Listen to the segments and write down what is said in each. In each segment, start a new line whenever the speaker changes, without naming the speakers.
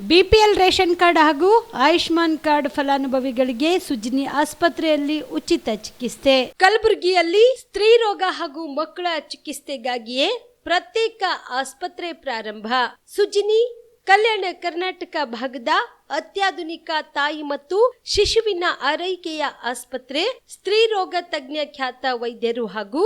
BPL ration card ಹಾಗೂ Ayushman card ಫಲಾನುಭವಿಗಳಿಗೆ ಸುಜ್ನಿ ಆಸ್ಪತ್ರೆಯಲ್ಲಿ ಉಚಿತ ಚಿಕಿತ್ಸೆ. ಕಲಬುರಗಿಯಲ್ಲಿ ಸ್ತ್ರೀ ರೋಗ ಹಾಗೂ ಮಕ್ಕಳ ಚಿಕಿತ್ಸೆಗಾಗಿಯೇ ಪ್ರತ್ಯೇಕ ಆಸ್ಪತ್ರೆ ಪ್ರಾರಂಭ. ಸುಜ್ನಿ ಕಲ್ಯಾಣ ಕರ್ನಾಟಕ ಭಾಗದ ಅತ್ಯಾಧುನಿಕ ತಾಯಿ ಮತ್ತು ಶಿಶುವಿನ ಆರೈಕೆಯ ಆಸ್ಪತ್ರೆ. ಸ್ತ್ರೀ ರೋಗ ತಜ್ಞ ಖ್ಯಾತ ವೈದ್ಯರು ಹಾಗೂ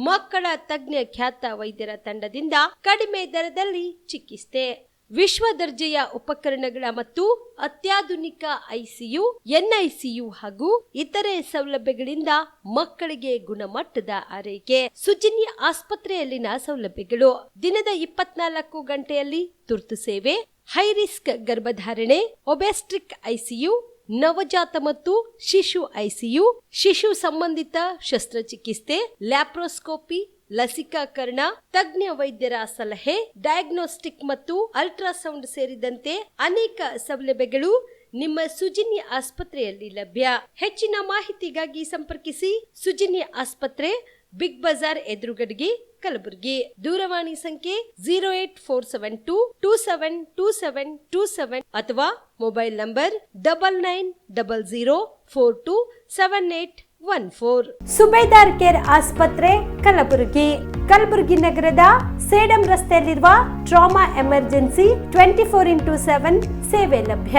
ಮಕ್ಕಳ ತಜ್ಞ ಖ್ಯಾತ ವೈದ್ಯರ ತಂಡದಿಂದ ಕಡಿಮೆ ದರದಲ್ಲಿ ಚಿಕಿತ್ಸೆ, ವಿಶ್ವ ದರ್ಜೆಯ ಉಪಕರಣಗಳ ಮತ್ತು ಅತ್ಯಾಧುನಿಕ ಐಸಿಯು, ಎನ್ಐಸಿಯು ಹಾಗೂ ಇತರೆ ಸೌಲಭ್ಯಗಳಿಂದ ಮಕ್ಕಳಿಗೆ ಗುಣಮಟ್ಟದ ಆರೈಕೆ. ಸುಜ್ನಿ ಆಸ್ಪತ್ರೆಯಲ್ಲಿನ ಸೌಲಭ್ಯಗಳು: ದಿನದ 24 ಗಂಟೆಯಲ್ಲಿ ತುರ್ತು ಸೇವೆ, ಹೈ ರಿಸ್ಕ್ ಗರ್ಭಧಾರಣೆ, ಒಬೆಸ್ಟ್ರಿಕ್ ಐಸಿಯು, ನವಜಾತ ಮತ್ತು ಶಿಶು ಐಸಿಯು, ಶಿಶು ಸಂಬಂಧಿತ ಶಸ್ತ್ರಚಿಕಿತ್ಸೆ, ಲ್ಯಾಪ್ರೋಸ್ಕೋಪಿ, ಲಸಿಕಾಕರಣ, ತಜ್ಞ ವೈದ್ಯರ ಸಲಹೆ, ಡಯಾಗ್ನೋಸ್ಟಿಕ್ ಮತ್ತು ಅಲ್ಟ್ರಾಸೌಂಡ್ ಸೇರಿದಂತೆ ಅನೇಕ ಸೌಲಭ್ಯಗಳು ನಿಮ್ಮ ಸುಜ್ನಿ ಆಸ್ಪತ್ರೆಯಲ್ಲಿ ಲಭ್ಯ. ಹೆಚ್ಚಿನ ಮಾಹಿತಿಗಾಗಿ ಸಂಪರ್ಕಿಸಿ ಸುಜ್ನಿ ಆಸ್ಪತ್ರೆ, ಬಿಗ್ ಬಜಾರ್ ಎದುರುಗಡೆಗೆ, ಕಲಬುರಗಿ. ದೂರವಾಣಿ ಸಂಖ್ಯೆ 08472727227 ಅಥವಾ ಮೊಬೈಲ್ ನಂಬರ್ 9900427814. ಸುಬೇದಾರ್ ಕೇರ್ ಆಸ್ಪತ್ರೆ, ಕಲಬುರಗಿ. ಕಲಬುರಗಿ ನಗರದ ಸೇಡಂ ರಸ್ತೆಯಲ್ಲಿರುವ ಟ್ರಾಮಾ ಎಮರ್ಜೆನ್ಸಿ 24x7 ಸೇವೆ ಲಭ್ಯ.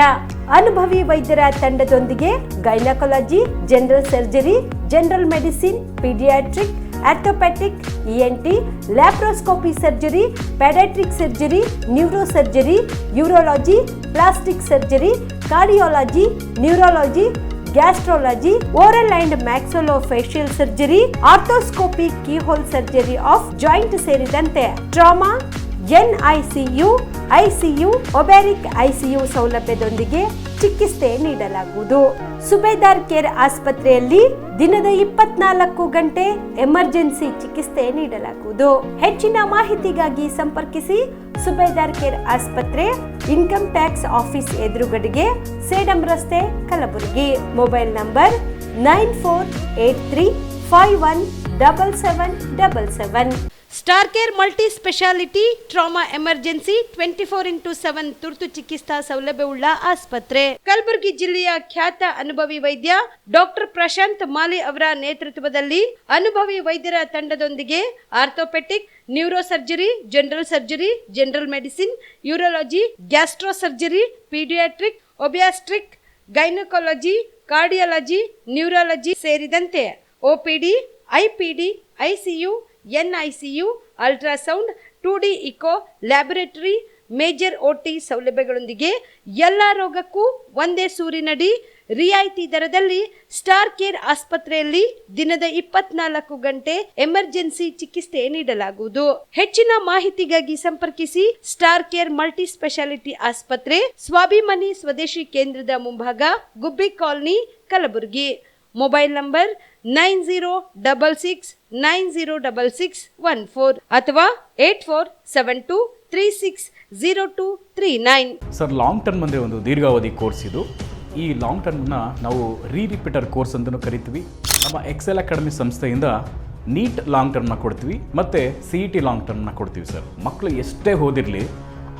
ಅನುಭವಿ ವೈದ್ಯರ ತಂಡದೊಂದಿಗೆ gynaecology, general surgery, general medicine, paediatric, orthopaedic, ENT, laparoscopy surgery, paediatric surgery, neuro surgery, urology, plastic surgery, cardiology, neurology, gastrology, oral and maxillofacial surgery, arthroscopy, keyhole surgery of joint ಸೇರಿದಂತೆ trauma, NICU, ICU, obstetric ICU ಸೌಲಭ್ಯದೊಂದಿಗೆ ಚಿಕಿತ್ಸೆ ನೀಡಲಾಗುವುದು. ಸುಬೇದಾರ್ care ಆಸ್ಪತ್ರೆಯಲ್ಲಿ ದಿನದ 24 ಗಂಟೆ emergency ಚಿಕಿತ್ಸೆ ನೀಡಲಾಗುವುದು. ಹೆಚ್ಚಿನ ಮಾಹಿತಿಗಾಗಿ ಸಂಪರ್ಕಿಸಿ ಸುಬೇದಾರ್ ಕೇರ್ ಆಸ್ಪತ್ರೆ, ಇನ್ಕಮ್ ಟ್ಯಾಕ್ಸ್ ಆಫೀಸ್ ಎದುರುಗಡೆಗೆ, ಸೇಡಂ ರಸ್ತೆ, Kalaburagi. Mobile number 9483517777. Star care multi speciality trauma emergency 24x7 ತುರ್ತು ಚಿಕಿತ್ಸಾ ಸೌಲಭ್ಯವುಳ್ಳ ಆಸ್ಪತ್ರೆ. ಕಲಬುರಗಿ ಜಿಲ್ಲೆಯ ಖ್ಯಾತ ಅನುಭವಿ ವೈದ್ಯ ಡಾಕ್ಟರ್ ಪ್ರಶಾಂತ್ ಮಾಲೆ ಅವರ ನೇತೃತ್ವದಲ್ಲಿ ಅನುಭವಿ ವೈದ್ಯರ ತಂಡದೊಂದಿಗೆ orthopaedic, neuro surgery, general surgery, general medicine, urology, gastro surgery, paediatric, obstetric, gynaecology, cardiology, neurology ಸೇರಿದಂತೆ OPD, IPD, ICU, NICU, ultrasound, 2D echo, laboratory, major OT ಸೌಲಭ್ಯಗಳೊಂದಿಗೆ ಎಲ್ಲ ರೋಗಕ್ಕೂ ಒಂದೇ ಸೂರಿನಡಿ ರಿಯಾಯಿತಿ ದರದಲ್ಲಿ ಸ್ಟಾರ್ ಕೇರ್ ಆಸ್ಪತ್ರೆಯಲ್ಲಿ ದಿನದ 24 ಗಂಟೆ ಎಮರ್ಜೆನ್ಸಿ ಚಿಕಿತ್ಸೆ ನೀಡಲಾಗುವುದು. ಹೆಚ್ಚಿನ ಮಾಹಿತಿಗಾಗಿ ಸಂಪರ್ಕಿಸಿ ಸ್ಟಾರ್ ಕೇರ್ ಮಲ್ಟಿ ಸ್ಪೆಷಾಲಿಟಿ ಆಸ್ಪತ್ರೆ, ಸ್ವಾಭಿಮಾನಿ ಸ್ವದೇಶಿ ಕೇಂದ್ರದ ಮುಂಭಾಗ, ಗುಬ್ಬಿ ಕಾಲನಿ, ಕಲಬುರಗಿ. ಮೊಬೈಲ್ ನಂಬರ್ 9066906614 ಅಥವಾ 8472360239.
ಸರ್, ಲಾಂಗ್ ಟರ್ಮ್ ಅಂದರೆ ಒಂದು ದೀರ್ಘಾವಧಿ ಕೋರ್ಸ್ ಇದು. ಈ ಲಾಂಗ್ ಟರ್ಮ್ನ ನಾವು ರಿಪೀಟರ್ ಕೋರ್ಸ್ ಅಂತಲೂ ಕರಿತೀವಿ. ನಮ್ಮ ಎಕ್ಸೆಲ್ ಅಕಾಡೆಮಿ ಸಂಸ್ಥೆಯಿಂದ ನೀಟ್ ಲಾಂಗ್ ಟರ್ಮ್ನ ಕೊಡ್ತೀವಿ ಮತ್ತು CET ಲಾಂಗ್ ಟರ್ಮ್ನ ಕೊಡ್ತೀವಿ. ಸರ್, ಮಕ್ಕಳು ಎಷ್ಟೇ ಓದಿರಲಿ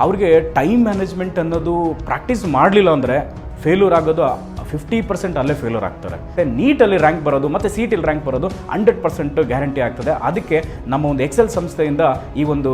ಅವ್ರಿಗೆ ಟೈಮ್ ಮ್ಯಾನೇಜ್ಮೆಂಟ್ ಅನ್ನೋದು ಪ್ರಾಕ್ಟೀಸ್ ಮಾಡಲಿಲ್ಲ ಅಂದರೆ ಫೇಲ್ಯೂರ್ ಆಗೋದು 50% ಅಲ್ಲೇ ಫೇಲ್ಯೂರ್ ಆಗ್ತಾರೆ. ನೀಟಲ್ಲಿ ರ್ಯಾಂಕ್ ಬರೋದು ಮತ್ತು CETಲಿ ರ್ಯಾಂಕ್ ಬರೋದು 100% ಗ್ಯಾರಂಟಿ ಆಗ್ತದೆ. ಅದಕ್ಕೆ ನಮ್ಮ ಒಂದು ಎಕ್ಸೆಲ್ ಸಂಸ್ಥೆಯಿಂದ ಈ ಒಂದು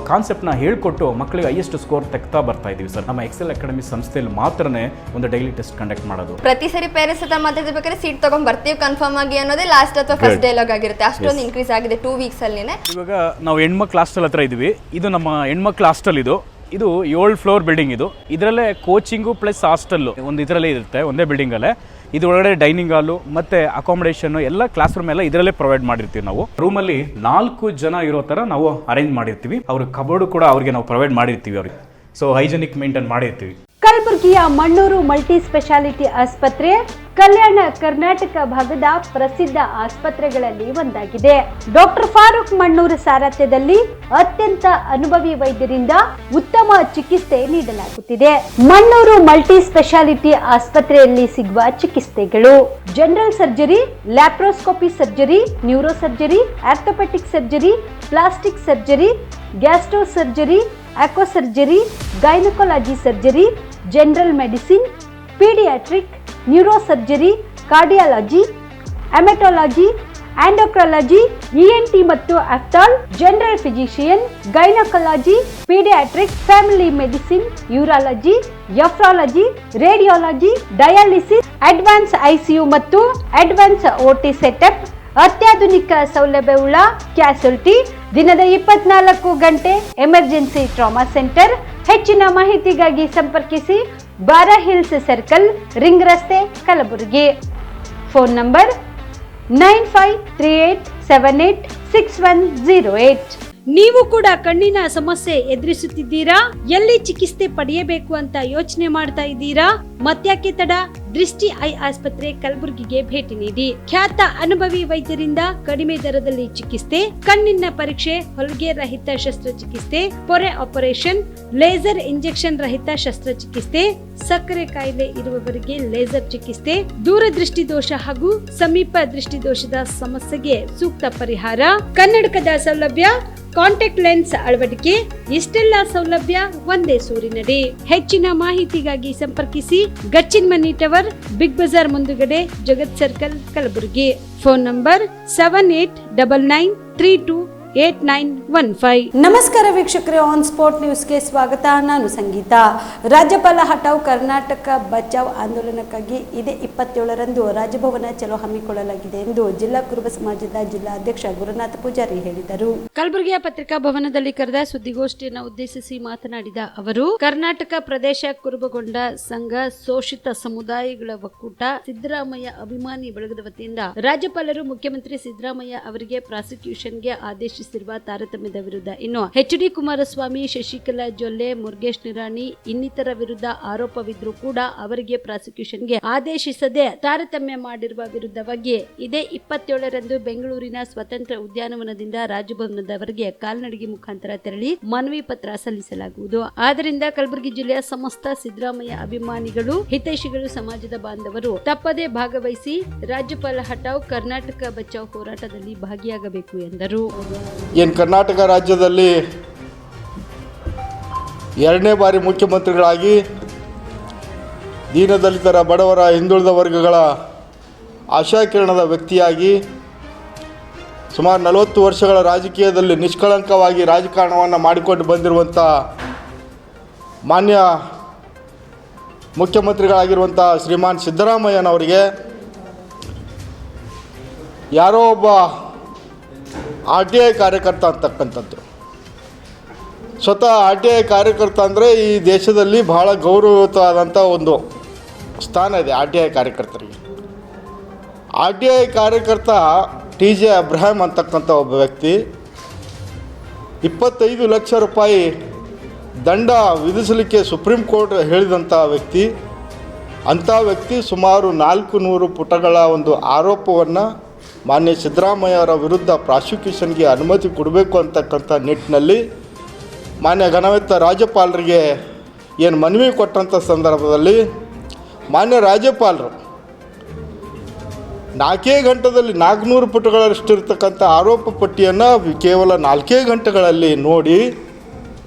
ಕಾನ್ಸೆಪ್ಟ್ನ ಹೇಳ್ಕೊಟ್ಟು ಮಕ್ಕಳಿಗೆ ಹೈಯೆಸ್ಟ್ ಸ್ಕೋರ್ ತೆಗ್ತಾ ಬರ್ತಾ ಇದ್ದೀವಿ. ಸರ್, ನಮ್ಮ ಎಕ್ಸೆಲ್ ಅಕಾಡೆಮಿ ಸಂಸ್ಥೆಯಲ್ಲಿ ಮಾತ್ರನೇ ಒಂದು ಡೈಲಿ ಟೆಸ್ಟ್ ಕಂಡಕ್ಟ್ ಮಾಡೋದು.
ಪ್ರತಿ ಸರಿ ಪೇರೆಂಟ್ಸ್ ಹತ್ರ ಮಾತಾಡ್ಬೇಕಾದ್ರೆ ಸೀಟ್ ತಗೊಂಡ್ ಬರ್ತೀವಿ ಕನ್ಫರ್ಮ್ ಆಗಿ ಅನ್ನೋದೇ ಲಾಸ್ಟ್ ಅಥವಾ ಫಸ್ಟ್ ಡೈಲಾಗ್ ಆಗಿರುತ್ತೆ. ಅಷ್ಟೊಂದು ಇನ್ಕ್ರೀಸ್ ಆಗಿದೆ 2 ವೀಕ್ಸ್ ಅಲ್ಲಿನೇ.
ಇವಾಗ ನಾವು ಹೆಣ್ಮಕ್ಳು ಹಾಸ್ಟೆಲ್ ಹತ್ರ ಇದ್ದೀವಿ. ಇದು ನಮ್ಮ ಹೆಣ್ಮಕ್ಳು ಹಾಸ್ಟೆಲ್. ಇದು 7 ಫ್ಲೋರ್ ಬಿಲ್ಡಿಂಗ್. ಇದರಲ್ಲೇ ಕೋಚಿಂಗು ಪ್ಲಸ್ ಹಾಸ್ಟೆಲ್ ಒಂದು ಇದರಲ್ಲೇ ಇರುತ್ತೆ, ಒಂದೇ ಬಿಲ್ಡಿಂಗಲ್ಲೇ. ಇದು ಒಳಗಡೆ ಡೈನಿಂಗ್ ಹಾಲು ಮತ್ತು ಅಕಾಮಿಡೇಷನ್ ಎಲ್ಲ ಕ್ಲಾಸ್ ರೂಮ್ ಎಲ್ಲ ಇದರಲ್ಲೇ ಪ್ರೊವೈಡ್ ಮಾಡಿರ್ತೀವಿ. ನಾವು ರೂಮಲ್ಲಿ 4 ಜನ ಇರೋ ಥರ ನಾವು ಅರೇಂಜ್ ಮಾಡಿರ್ತೀವಿ. ಅವ್ರ ಕಬೋರ್ಡು ಕೂಡ ಅವ್ರಿಗೆ ನಾವು ಪ್ರೊವೈಡ್ ಮಾಡಿರ್ತೀವಿ. ಅವ್ರಿಗೆ ಸೊ ಹೈಜೆನಿಕ್ ಮೇಂಟೈನ್ ಮಾಡಿರ್ತೀವಿ.
ಕಲಬುರಗಿಯ ಮಣ್ಣೂರು ಮಲ್ಟಿ ಸ್ಪೆಷಾಲಿಟಿ ಆಸ್ಪತ್ರೆ ಕಲ್ಯಾಣ ಕರ್ನಾಟಕ ಭಾಗದ ಪ್ರಸಿದ್ಧ ಆಸ್ಪತ್ರೆಗಳಲ್ಲಿ ಒಂದಾಗಿದೆ. ಡಾಕ್ಟರ್ ಫಾರೂಕ್ ಮಣ್ಣೂರು ಸಾರಥ್ಯದಲ್ಲಿ ಅತ್ಯಂತ ಅನುಭವಿ ವೈದ್ಯರಿಂದ ಉತ್ತಮ ಚಿಕಿತ್ಸೆ ನೀಡಲಾಗುತ್ತಿದೆ. ಮಣ್ಣೂರು ಮಲ್ಟಿ ಸ್ಪೆಷಾಲಿಟಿ ಆಸ್ಪತ್ರೆಯಲ್ಲಿ ಸಿಗುವ ಚಿಕಿತ್ಸೆಗಳು: general surgery, laparoscopy surgery, neuro surgery, orthopaedic surgery, plastic surgery, gastro surgery, ಆಕ್ವಾ surgery, gynaecology surgery, general medicine, paediatric, neurosurgery, cardiology, haematology, endocrinology, ENT ಮತ್ತು ophthal, general physician, gynaecology, paediatric, family medicine, urology, nephrology, radiology, dialysis, advance ICU ಮತ್ತು advance OT setup, ಅತ್ಯಾಧುನಿಕ ಸೌಲಭ್ಯವುಳ್ಳ ಕ್ಯಾಸುಲಿಟಿ, ದಿನದ 24 ಗಂಟೆ emergency trauma centre. ಹೆಚ್ಚಿನ ಮಾಹಿತಿಗಾಗಿ ಸಂಪರ್ಕಿಸಿ ಬಾರಾ ಹಿಲ್ಸ್ ಸರ್ಕಲ್, ರಿಂಗ್ ರಸ್ತೆ, ಕಲಬುರಗಿ. Phone number 9538786108. ನೀವು ಕೂಡ ಕಣ್ಣಿನ ಸಮಸ್ಯೆ ಎದುರಿಸುತ್ತಿದ್ದೀರಾ? ಎಲ್ಲಿ ಚಿಕಿತ್ಸೆ ಪಡೆಯಬೇಕು ಅಂತ ಯೋಚನೆ ಮಾಡ್ತಾ ಇದ್ದೀರಾ? ಮತ್ಯಾಕೆ ತಡ? ದೃಷ್ಟಿ ಐ ಆಸ್ಪತ್ರೆ ಕಲಬುರಗಿಗೆ ಭೇಟಿ ನೀಡಿ. ಖ್ಯಾತ ಅನುಭವಿ ವೈದ್ಯರಿಂದ ಕಡಿಮೆ ದರದಲ್ಲಿ ಚಿಕಿತ್ಸೆ, ಕಣ್ಣಿನ ಪರೀಕ್ಷೆ, ಹೊಲಿಗೆ ರಹಿತ ಶಸ್ತ್ರಚಿಕಿತ್ಸೆ, ಪೊರೆ ಆಪರೇಷನ್, ಲೇಸರ್ ಇಂಜೆಕ್ಷನ್ ರಹಿತ ಶಸ್ತ್ರಚಿಕಿತ್ಸೆ, ಸಕ್ಕರೆ ಕಾಯಿಲೆ ಇರುವವರಿಗೆ ಲೇಸರ್ ಚಿಕಿತ್ಸೆ, ದೂರದೃಷ್ಟಿ ದೋಷ ಹಾಗೂ ಸಮೀಪ ದೃಷ್ಟಿ ದೋಷದ ಸಮಸ್ಯೆಗೆ ಸೂಕ್ತ ಪರಿಹಾರ, ಕನ್ನಡಕದ ಸೌಲಭ್ಯ, ಕಾಂಟ್ಯಾಕ್ಟ್ ಲೆನ್ಸ್ ಅಳವಡಿಕೆ, ಇಷ್ಟೆಲ್ಲ ಸೌಲಭ್ಯ ಒಂದೇ ಸೂರಿನಡಿ. ಹೆಚ್ಚಿನ ಮಾಹಿತಿಗಾಗಿ ಸಂಪರ್ಕಿಸಿ Gachchin Mani tower, big bazaar ಮುಂದುಗಡೆ, Jagat circle, Kalaburagi. Phone number 7899328915. ನಮಸ್ಕಾರ ವೀಕ್ಷಕರೇ, ಆನ್ ಸ್ಪಾಟ್ ನ್ಯೂಸ್ಗೆ ಸ್ವಾಗತ. ನಾನು ಸಂಗೀತ. ರಾಜ್ಯಪಾಲ ಹಟಾವ್ ಕರ್ನಾಟಕ ಬಚಾವ್ ಆಂದೋಲನಕ್ಕಾಗಿ ಇದೇ 27ರಂದು ರಾಜಭವನ ಚಲೋ ಹಮ್ಮಿಕೊಳ್ಳಲಾಗಿದೆ ಎಂದು ಜಿಲ್ಲಾ ಕುರುಬ ಸಮಾಜದ ಜಿಲ್ಲಾ ಅಧ್ಯಕ್ಷ ಗುರುನಾಥ ಪೂಜಾರಿ ಹೇಳಿದರು. ಕಲಬುರಗಿಯ ಪತ್ರಿಕಾ ಭವನದಲ್ಲಿ ಕರೆದ ಸುದ್ದಿಗೋಷ್ಠಿಯನ್ನು ಉದ್ದೇಶಿಸಿ ಮಾತನಾಡಿದ ಅವರು, ಕರ್ನಾಟಕ ಪ್ರದೇಶ ಕುರುಬಗೊಂಡ ಸಂಘ ಶೋಷಿತ ಸಮುದಾಯಗಳ ಒಕ್ಕೂಟ ಸಿದ್ದರಾಮಯ್ಯ ಅಭಿಮಾನಿ ಬಳಗದ ವತಿಯಿಂದ ರಾಜ್ಯಪಾಲರು ಮುಖ್ಯಮಂತ್ರಿ ಸಿದ್ದರಾಮಯ್ಯ ಅವರಿಗೆ ಪ್ರಾಸಿಕ್ಯೂಷನ್ಗೆ ಆದೇಶಿಸಿರುವ ತಾರತಮ್ಯದ ವಿರುದ್ಧ ಇನ್ನು HD ಕುಮಾರಸ್ವಾಮಿ, ಶಶಿಕಲಾ ಜೊಲ್ಲೆ, ಮುರುಗೇಶ್ ನಿರಾಣಿ ಇನ್ನಿತರ ವಿರುದ್ಧ ಆರೋಪವಿದ್ರೂ ಕೂಡ ಅವರಿಗೆ ಪ್ರಾಸಿಕ್ಯೂಷನ್ಗೆ ಆದೇಶಿಸದೆ ತಾರತಮ್ಯ ಮಾಡಿರುವ ವಿರುದ್ಧವಾಗಿ ಇದೇ 27ರಂದು ಬೆಂಗಳೂರಿನ ಸ್ವತಂತ್ರ ಉದ್ಯಾನವನದಿಂದ ರಾಜಭವನದವರೆಗೆ ಕಾಲ್ನಡಿಗೆ ಮುಖಾಂತರ ತೆರಳಿ ಮನವಿ ಪತ್ರ ಸಲ್ಲಿಸಲಾಗುವುದು. ಆದ್ದರಿಂದ ಕಲಬುರಗಿ ಜಿಲ್ಲೆಯ ಸಮಸ್ತ ಸಿದ್ದರಾಮಯ್ಯ ಅಭಿಮಾನಿಗಳು, ಹಿತೈಷಿಗಳು, ಸಮಾಜದ ಬಾಂಧವರು ತಪ್ಪದೇ ಭಾಗವಹಿಸಿ ರಾಜ್ಯಪಾಲ ಹಟಾವ್ ಕರ್ನಾಟಕ ಬಚಾವ್ ಹೋರಾಟದಲ್ಲಿ ಭಾಗಿಯಾಗಬೇಕು ಎಂದರು.
ಏನು ಕರ್ನಾಟಕ ರಾಜ್ಯದಲ್ಲಿ 2ನೇ ಬಾರಿ ಮುಖ್ಯಮಂತ್ರಿಗಳಾಗಿ ದೀನದಲಿತರ, ಬಡವರ, ಹಿಂದುಳಿದ ವರ್ಗಗಳ ಆಶಾಕಿರಣದ ವ್ಯಕ್ತಿಯಾಗಿ ಸುಮಾರು 40 ವರ್ಷಗಳ ರಾಜಕೀಯದಲ್ಲಿ ನಿಷ್ಕಳಂಕವಾಗಿ ರಾಜಕಾರಣವನ್ನು ಮಾಡಿಕೊಂಡು ಬಂದಿರುವಂಥ ಮಾನ್ಯ ಮುಖ್ಯಮಂತ್ರಿಗಳಾಗಿರುವಂಥ ಶ್ರೀಮಾನ್ ಸಿದ್ದರಾಮಯ್ಯನವರಿಗೆ ಯಾರೋ ಒಬ್ಬ RTI ಕಾರ್ಯಕರ್ತ ಅಂತಕ್ಕಂಥದ್ದು, ಸ್ವತಃ RTI ಕಾರ್ಯಕರ್ತ ಅಂದರೆ ಈ ದೇಶದಲ್ಲಿ ಬಹಳ ಗೌರವಯುತವಾದಂಥ ಒಂದು ಸ್ಥಾನ ಇದೆ RTI ಕಾರ್ಯಕರ್ತರಿಗೆ. RTI ಕಾರ್ಯಕರ್ತ TJ ಅಬ್ರಹಾಂ ಅಂತಕ್ಕಂಥ ಒಬ್ಬ ವ್ಯಕ್ತಿ 25 ಲಕ್ಷ ರೂಪಾಯಿ ದಂಡ ವಿಧಿಸಲಿಕ್ಕೆ ಸುಪ್ರೀಂ ಕೋರ್ಟ್ ಹೇಳಿದಂಥ ವ್ಯಕ್ತಿ. ಅಂಥ ವ್ಯಕ್ತಿ ಸುಮಾರು 400 ಪುಟಗಳ ಒಂದು ಆರೋಪವನ್ನು ಮಾನ್ಯ ಸಿದ್ದರಾಮಯ್ಯವರ ವಿರುದ್ಧ ಪ್ರಾಸಿಕ್ಯೂಷನ್ಗೆ ಅನುಮತಿ ಕೊಡಬೇಕು ಅಂತಕ್ಕಂಥ ನಿಟ್ಟಿನಲ್ಲಿ ಮಾನ್ಯ ಘನವೆತ್ತ ರಾಜ್ಯಪಾಲರಿಗೆ ಏನು ಮನವಿ ಕೊಟ್ಟಂಥ ಸಂದರ್ಭದಲ್ಲಿ ಮಾನ್ಯ ರಾಜ್ಯಪಾಲರು 4 ಗಂಟೆದಲ್ಲಿ 400 ಪುಟಗಳಷ್ಟಿರ್ತಕ್ಕಂಥ ಆರೋಪ ಪಟ್ಟಿಯನ್ನು ಕೇವಲ 4 ಗಂಟೆಗಳಲ್ಲಿ ನೋಡಿ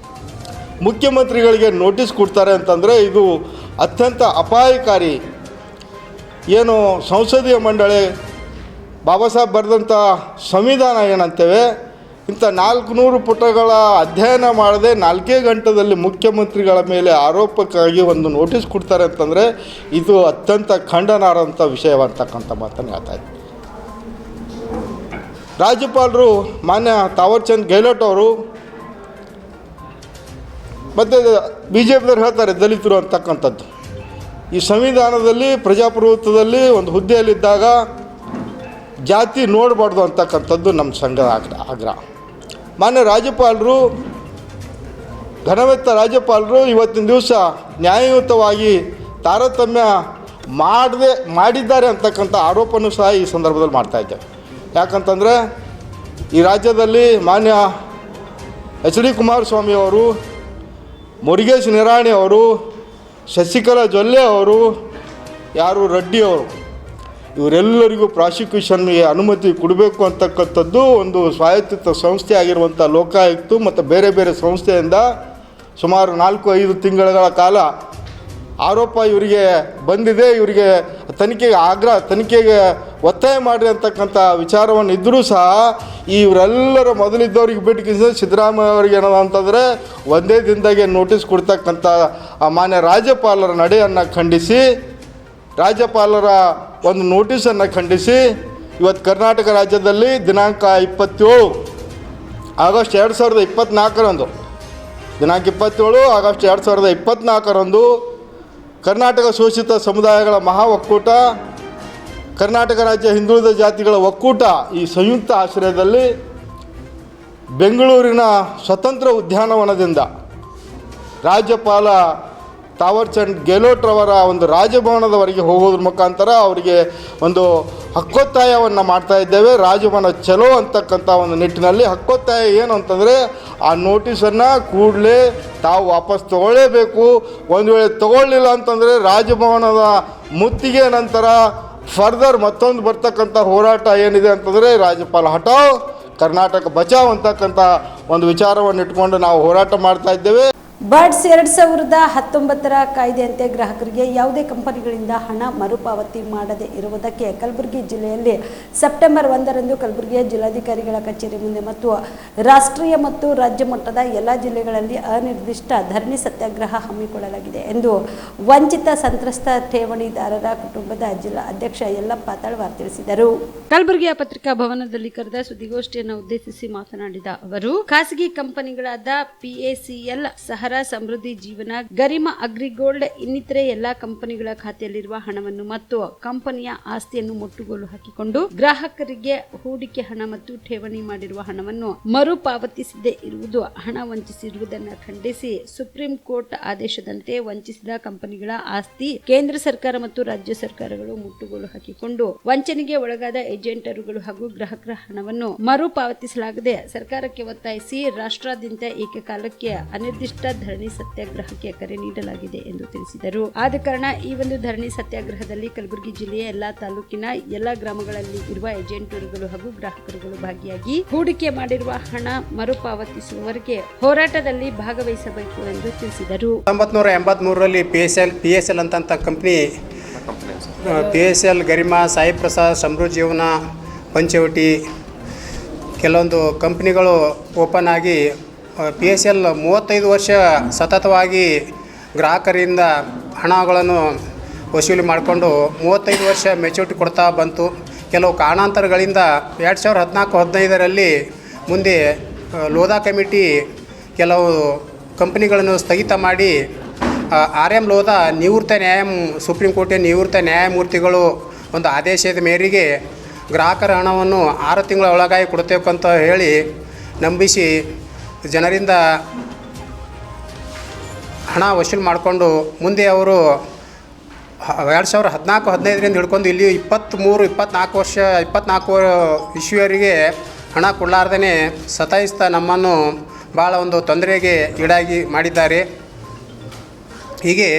ಮುಖ್ಯಮಂತ್ರಿಗಳಿಗೆ ನೋಟಿಸ್ ಕೊಡ್ತಾರೆ ಅಂತಂದರೆ ಇದು ಅತ್ಯಂತ ಅಪಾಯಕಾರಿ. ಏನು ಸಂಸದೀಯ ಮಂಡಳಿ ಬಾಬಾ ಸಾಹೇಬ್ ಬರೆದಂಥ ಸಂವಿಧಾನ ಏನಂತೇವೆ, ಇಂಥ 400 ಪುಟಗಳ ಅಧ್ಯಯನ ಮಾಡದೆ 4 ಗಂಟೆದಲ್ಲಿ ಮುಖ್ಯಮಂತ್ರಿಗಳ ಮೇಲೆ ಆರೋಪಕ್ಕಾಗಿ ಒಂದು ನೋಟಿಸ್ ಕೊಡ್ತಾರೆ ಅಂತಂದರೆ ಇದು ಅತ್ಯಂತ ಖಂಡನಾರ್ಹಂಥ ವಿಷಯವಂತಕ್ಕಂಥ ಮಾತನ್ನು ಹೇಳ್ತಾ ಇದ್ದೀನಿ. ರಾಜ್ಯಪಾಲರು ಮಾನ್ಯ ತಾವರ್ಚಂದ್ ಗೆಹ್ಲೋಟ್ ಅವರು ಮತ್ತು BJPದವ್ರು ಹೇಳ್ತಾರೆ ದಲಿತರು ಅಂತಕ್ಕಂಥದ್ದು. ಈ ಸಂವಿಧಾನದಲ್ಲಿ ಪ್ರಜಾಪ್ರಭುತ್ವದಲ್ಲಿ ಒಂದು ಹುದ್ದೆಯಲ್ಲಿದ್ದಾಗ ಜಾತಿ ನೋಡಬಾರ್ದು ಅಂತಕ್ಕಂಥದ್ದು ನಮ್ಮ ಸಂಘದ ಆಗ್ರಹ. ಮಾನ್ಯ ರಾಜ್ಯಪಾಲರು, ಘನವೆತ್ತ ರಾಜ್ಯಪಾಲರು ಇವತ್ತಿನ ದಿವಸ ನ್ಯಾಯಯುತವಾಗಿ ತಾರತಮ್ಯ ಮಾಡಿದ್ದಾರೆ ಅಂತಕ್ಕಂಥ ಆರೋಪನೂ ಸಹ ಈ ಸಂದರ್ಭದಲ್ಲಿ ಮಾಡ್ತಾಯಿದ್ದೇವೆ. ಯಾಕಂತಂದರೆ ಈ ರಾಜ್ಯದಲ್ಲಿ ಮಾನ್ಯ HD ಕುಮಾರಸ್ವಾಮಿ ಅವರು, ಮುರುಗೇಶ್ ನಿರಾಣಿ ಅವರು, ಶಶಿಕಲಾ ಜೊಲ್ಲೆ ಅವರು, ಯಾರು ರೆಡ್ಡಿ ಅವರು, ಇವರೆಲ್ಲರಿಗೂ ಪ್ರಾಸಿಕ್ಯೂಷನ್ಗೆ ಅನುಮತಿ ಕೊಡಬೇಕು ಅಂತಕ್ಕಂಥದ್ದು ಒಂದು ಸ್ವಾಯತ್ತ ಸಂಸ್ಥೆ ಆಗಿರುವಂಥ ಲೋಕಾಯುಕ್ತ ಮತ್ತು ಬೇರೆ ಬೇರೆ ಸಂಸ್ಥೆಯಿಂದ ಸುಮಾರು 4-5 ತಿಂಗಳ ಕಾಲ ಆರೋಪ ಇವರಿಗೆ ಬಂದಿದೆ, ಇವರಿಗೆ ತನಿಖೆಗೆ ಒತ್ತಾಯ ಮಾಡಿ ಅಂತಕ್ಕಂಥ ವಿಚಾರವನ್ನು ಇದ್ದರೂ ಸಹ ಇವರೆಲ್ಲರ ಮೊದಲಿದ್ದವ್ರಿಗೆ ಬಿಟ್ಟು ಸಿದ್ದರಾಮಯ್ಯ ಅವರಿಗೆ ಏನದ ಅಂತಂದರೆ ಒಂದೇ ದಿನದಾಗೆ ನೋಟಿಸ್ ಕೊಡ್ತಕ್ಕಂಥ ಮಾನ್ಯ ರಾಜ್ಯಪಾಲರ ನಡೆಯನ್ನು ಖಂಡಿಸಿ, ರಾಜ್ಯಪಾಲರ ಒಂದು ನೋಟಿಸನ್ನು ಖಂಡಿಸಿ ಇವತ್ತು ಕರ್ನಾಟಕ ರಾಜ್ಯದಲ್ಲಿ ದಿನಾಂಕ 27 ಆಗಸ್ಟ್ 2024 ದಿನಾಂಕ 27 ಆಗಸ್ಟ್ 2024 ಕರ್ನಾಟಕ ಶೋಷಿತ ಸಮುದಾಯಗಳ ಮಹಾ ಒಕ್ಕೂಟ, ಕರ್ನಾಟಕ ರಾಜ್ಯ ಹಿಂದುಳಿದ ಜಾತಿಗಳ ಒಕ್ಕೂಟ ಈ ಸಂಯುಕ್ತ ಆಶ್ರಯದಲ್ಲಿ ಬೆಂಗಳೂರಿನ ಸ್ವತಂತ್ರ ಉದ್ಯಾನವನದಿಂದ ರಾಜ್ಯಪಾಲ ತಾವರ್ಚಂದ್ ಗೆಹ್ಲೋಟ್ರವರ ಒಂದು ರಾಜಭವನದವರೆಗೆ ಹೋಗೋದ್ರ ಮುಖಾಂತರ ಅವರಿಗೆ ಒಂದು ಹಕ್ಕೊತ್ತಾಯವನ್ನು ಮಾಡ್ತಾ ಇದ್ದೇವೆ. ರಾಜಭವನ ಚಲೋ ಅಂತಕ್ಕಂಥ ಒಂದು ನಿಟ್ಟಿನಲ್ಲಿ ಹಕ್ಕೊತ್ತಾಯ ಏನು ಅಂತಂದರೆ ಆ ನೋಟಿಸನ್ನು ಕೂಡಲೇ ತಾವು ವಾಪಸ್ ತಗೊಳ್ಳೇಬೇಕು. ಒಂದು ವೇಳೆ ತಗೊಳ್ಳಿಲ್ಲ ಅಂತಂದರೆ ರಾಜಭವನದ ಮುತ್ತಿಗೆ ನಂತರ ಫರ್ದರ್ ಮತ್ತೊಂದು ಬರ್ತಕ್ಕಂಥ ಹೋರಾಟ ಏನಿದೆ ಅಂತಂದರೆ ರಾಜ್ಯಪಾಲ ಹಟಾವ್ ಕರ್ನಾಟಕ ಬಚಾವ್ ಅಂತಕ್ಕಂಥ ಒಂದು ವಿಚಾರವನ್ನು ಇಟ್ಕೊಂಡು ನಾವು ಹೋರಾಟ ಮಾಡ್ತಾ ಇದ್ದೇವೆ.
ಬರ್ಡ್ಸ್ 2019 ಕಾಯ್ದೆಯಂತೆ ಗ್ರಾಹಕರಿಗೆ ಯಾವುದೇ ಕಂಪನಿಗಳಿಂದ ಹಣ ಮರುಪಾವತಿ ಮಾಡದೇ ಇರುವುದಕ್ಕೆ ಕಲಬುರಗಿ ಜಿಲ್ಲೆಯಲ್ಲಿ ಸೆಪ್ಟೆಂಬರ್ 1 ಕಲಬುರಗಿಯ ಜಿಲ್ಲಾಧಿಕಾರಿಗಳ ಕಚೇರಿ ಮುಂದೆ ಮತ್ತು ರಾಷ್ಟ್ರೀಯ ಮತ್ತು ರಾಜ್ಯ ಮಟ್ಟದ ಎಲ್ಲ ಜಿಲ್ಲೆಗಳಲ್ಲಿ ಅನಿರ್ದಿಷ್ಟ ಧರಣಿ ಸತ್ಯಾಗ್ರಹ ಹಮ್ಮಿಕೊಳ್ಳಲಾಗಿದೆ ಎಂದು ವಂಚಿತ ಸಂತ್ರಸ್ತ ಠೇವಣಿದಾರರ ಕುಟುಂಬದ ಜಿಲ್ಲಾ ಅಧ್ಯಕ್ಷ ಯಲ್ಲಪ್ಪ ತಳವಾರ್ ತಿಳಿಸಿದರು. ಕಲಬುರಗಿಯ ಪತ್ರಿಕಾ ಭವನದಲ್ಲಿ ಕರೆದ ಸುದ್ದಿಗೋಷ್ಠಿಯನ್ನು ಉದ್ದೇಶಿಸಿ ಮಾತನಾಡಿದ ಅವರು, ಖಾಸಗಿ ಕಂಪನಿಗಳಾದ PACL, ಸಹರಾ ಸಮೃದ್ಧಿ ಜೀವನ, ಗರಿಮಾ ಅಗ್ರಿಗೋಲ್ಡ್ ಇನ್ನಿತರೆ ಎಲ್ಲಾ ಕಂಪನಿಗಳ ಖಾತೆಯಲ್ಲಿರುವ ಹಣವನ್ನು ಮತ್ತು ಕಂಪನಿಯ ಆಸ್ತಿಯನ್ನು ಮುಟ್ಟುಗೋಲು ಹಾಕಿಕೊಂಡು ಗ್ರಾಹಕರಿಗೆ ಹೂಡಿಕೆ ಹಣ ಮತ್ತು ಠೇವಣಿ ಮಾಡಿರುವ ಹಣವನ್ನು ಮರುಪಾವತಿಸದೇ ಇರುವುದು, ಹಣ ವಂಚಿಸಿರುವುದನ್ನು ಖಂಡಿಸಿ ಸುಪ್ರೀಂ ಕೋರ್ಟ್ ಆದೇಶದಂತೆ ವಂಚಿಸಿದ ಕಂಪನಿಗಳ ಆಸ್ತಿ ಕೇಂದ್ರ ಸರ್ಕಾರ ಮತ್ತು ರಾಜ್ಯ ಸರ್ಕಾರಗಳು ಮುಟ್ಟುಗೋಲು ಹಾಕಿಕೊಂಡು ವಂಚನೆಗೆ ಒಳಗಾದ ಏಜೆಂಟರುಗಳು ಹಾಗೂ ಗ್ರಾಹಕರ ಹಣವನ್ನು ಮರುಪಾವತಿಸಲಾಗದೆ ಸರ್ಕಾರಕ್ಕೆ ಒತ್ತಾಯಿಸಿ ರಾಷ್ಟ್ರಾದ್ಯಂತ ಏಕಕಾಲಕ್ಕೆ ಅನಿರ್ದಿಷ್ಟ ಧರಣಿ ಸತ್ಯಾಗ್ರಹಕ್ಕೆ ಕರೆ ನೀಡಲಾಗಿದೆ ಎಂದು ತಿಳಿಸಿದರು. ಆದ ಕಾರಣ ಈ ಒಂದು ಧರಣಿ ಸತ್ಯಾಗ್ರಹದಲ್ಲಿ ಕಲಬುರಗಿ ಜಿಲ್ಲೆಯ ಎಲ್ಲಾ ತಾಲೂಕಿನ ಎಲ್ಲಾ ಗ್ರಾಮಗಳಲ್ಲಿ ಇರುವ ಏಜೆಂಟರುಗಳು ಹಾಗೂ ಗ್ರಾಹಕರುಗಳು ಭಾಗಿಯಾಗಿ ಹೂಡಿಕೆ ಮಾಡಿರುವ ಹಣ ಮರುಪಾವತಿಸುವವರೆಗೆ ಹೋರಾಟದಲ್ಲಿ ಭಾಗವಹಿಸಬೇಕು ಎಂದು ತಿಳಿಸಿದರು.
1983ರಲ್ಲಿ PSL ಅಂತ ಕಂಪ್ನಿ, PSL, ಗರಿಮಾ, ಸಾಯಿ ಪ್ರಸಾದ್, ಸಮೃದ್ಧಿ ಜೀವನ, ಪಂಚವಟಿ ಕೆಲವೊಂದು ಕಂಪ್ನಿಗಳು ಓಪನ್ ಆಗಿ PSL 35 ವರ್ಷ ಸತತವಾಗಿ ಗ್ರಾಹಕರಿಂದ ಹಣಗಳನ್ನು ವಸೂಲಿ ಮಾಡಿಕೊಂಡು 35 ವರ್ಷ ಮೆಚುರಿಟಿ ಕೊಡ್ತಾ ಬಂತು. ಕೆಲವು ಕಾರಣಾಂತರಗಳಿಂದ 2014-15ರಲ್ಲಿ ಮುಂದೆ ಲೋಧಾ ಕಮಿಟಿ ಕೆಲವು ಕಂಪನಿಗಳನ್ನು ಸ್ಥಗಿತ ಮಾಡಿ RM ಲೋಧಾ ಸುಪ್ರೀಂ ಕೋರ್ಟಿನ ನಿವೃತ್ತ ನ್ಯಾಯಮೂರ್ತಿಗಳು ಒಂದು ಆದೇಶದ ಮೇರೆಗೆ ಗ್ರಾಹಕರ ಹಣವನ್ನು 6 ತಿಂಗಳ ಒಳಗಾಗಿ ಕೊಡಬೇಕಂತ ಹೇಳಿ ನಂಬಿಸಿ ಜನರಿಂದ ಹಣ ವಸೂಲು ಮಾಡಿಕೊಂಡು ಮುಂದೆ ಅವರು 2014-15ರಿಂದ ಹಿಡ್ಕೊಂಡು ಇಲ್ಲಿ 24 ಇಸ್ವಿಯವರೆಗೆ ಹಣ ಕೊಡಲಾರ್ದೇ ಸತಾಯಿಸ್ತಾ ನಮ್ಮನ್ನು ಭಾಳ ಒಂದು ತೊಂದರೆಗೆ ಈಡಾಗಿ ಮಾಡಿದ್ದಾರೆ. ಹೀಗೆ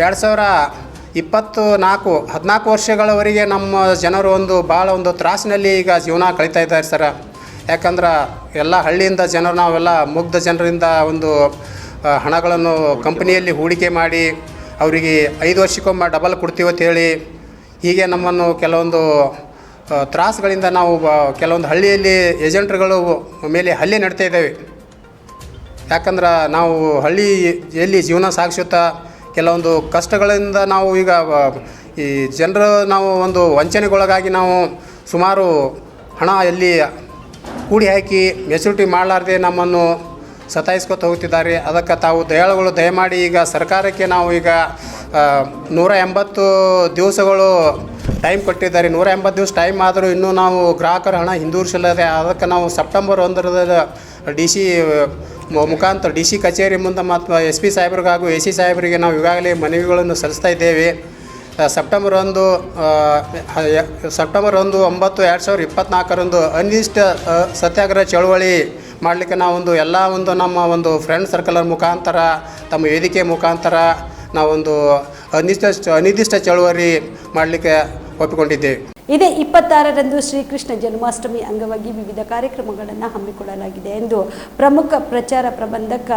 2014 ವರ್ಷಗಳವರೆಗೆ ನಮ್ಮ ಜನರು ಭಾಳ ಒಂದು ತ್ರಾಸಿನಲ್ಲಿ ಈಗ ಜೀವನ ಕಳೀತಾ ಇದ್ದಾರೆ ಸರ. ಯಾಕಂದ್ರೆ ಎಲ್ಲ ಹಳ್ಳಿಯಿಂದ ಜನರು ನಾವೆಲ್ಲ ಮುಗ್ಧ ಜನರಿಂದ ಒಂದು ಹಣಗಳನ್ನು ಕಂಪನಿಯಲ್ಲಿ ಹೂಡಿಕೆ ಮಾಡಿ ಅವರಿಗೆ 5 ವರ್ಷಕ್ಕೊಮ್ಮೆ ಡಬಲ್ ಕೊಡ್ತೀವಿ ಅಂತೇಳಿ ಹೀಗೆ ನಮ್ಮನ್ನು ಕೆಲವೊಂದು ತ್ರಾಸುಗಳಿಂದ ನಾವು ಕೆಲವೊಂದು ಹಳ್ಳಿಯಲ್ಲಿ ಏಜೆಂಟ್ರುಗಳು ಮೇಲೆ ಹಲ್ಲೆ ನಡ್ತಾ ಇದ್ದೇವೆ. ಯಾಕಂದ್ರೆ ನಾವು ಹಳ್ಳಿಯಲ್ಲಿ ಜೀವನ ಸಾಗಿಸುತ್ತಾ ಕೆಲವೊಂದು ಕಷ್ಟಗಳಿಂದ ನಾವು ಈಗ ಈ ಜನರು ನಾವು ಒಂದು ವಂಚನೆಗೊಳಗಾಗಿ ನಾವು ಸುಮಾರು ಹಣ ಎಲ್ಲಿ ಕೂಡಿ ಹಾಕಿ ಮೆಚುರಿಟಿ ಮಾಡಲಾರ್ದೆ ನಮ್ಮನ್ನು ಸತಾಯಿಸ್ಕೊತ ಹೋಗ್ತಿದ್ದಾರೆ. ಅದಕ್ಕೆ ತಾವು ದಯಾಳುಗಳು ದಯಮಾಡಿ ಈಗ ಸರ್ಕಾರಕ್ಕೆ ನಾವು ಈಗ 180 ದಿವಸಗಳು ಟೈಮ್ ಕೊಟ್ಟಿದ್ದಾರೆ. 180 ದಿವಸ ಟೈಮ್ ಆದರೂ ಇನ್ನೂ ನಾವು ಗ್ರಾಹಕರ ಹಣ ಹಿಂದಿರುಗಿಸಲಿದೆ. ಅದಕ್ಕೆ ನಾವು ಸೆಪ್ಟೆಂಬರ್ 1 DC ಮುಖಾಂತರ DC ಕಚೇರಿ ಮುಂದೆ ಮತ್ತು SP ಸಾಹೇಬ್ರಿಗೆ ಹಾಗೂ AC ಸಾಹೇಬರಿಗೆ ನಾವು ಈಗಾಗಲೇ ಮನವಿಗಳನ್ನು ಸಲ್ಲಿಸ್ತಾ ಇದ್ದೇವೆ. ಸೆಪ್ಟೆಂಬರ್ 1, 2024 ಅನಿರ್ದಿಷ್ಟ ಸತ್ಯಾಗ್ರಹ ಚಳವಳಿ ಮಾಡಲಿಕ್ಕೆ ನಾವು ಎಲ್ಲ ನಮ್ಮ ಒಂದು ಫ್ರೆಂಡ್ ಸರ್ಕಲರ್ ಮುಖಾಂತರ ತಮ್ಮ ವೇದಿಕೆ ಮುಖಾಂತರ ನಾವೊಂದು ಅನಿರ್ದಿಷ್ಟ ಚಳವಳಿ ಮಾಡಲಿಕ್ಕೆ ಒಪ್ಪಿಕೊಂಡಿದ್ದೇವೆ.
ಇದೇ 26ರಂದು ಶ್ರೀಕೃಷ್ಣ ಜನ್ಮಾಷ್ಟಮಿ ಅಂಗವಾಗಿ ವಿವಿಧ ಕಾರ್ಯಕ್ರಮಗಳನ್ನು ಹಮ್ಮಿಕೊಳ್ಳಲಾಗಿದೆ ಎಂದು ಪ್ರಮುಖ ಪ್ರಚಾರ ಪ್ರಬಂಧಕ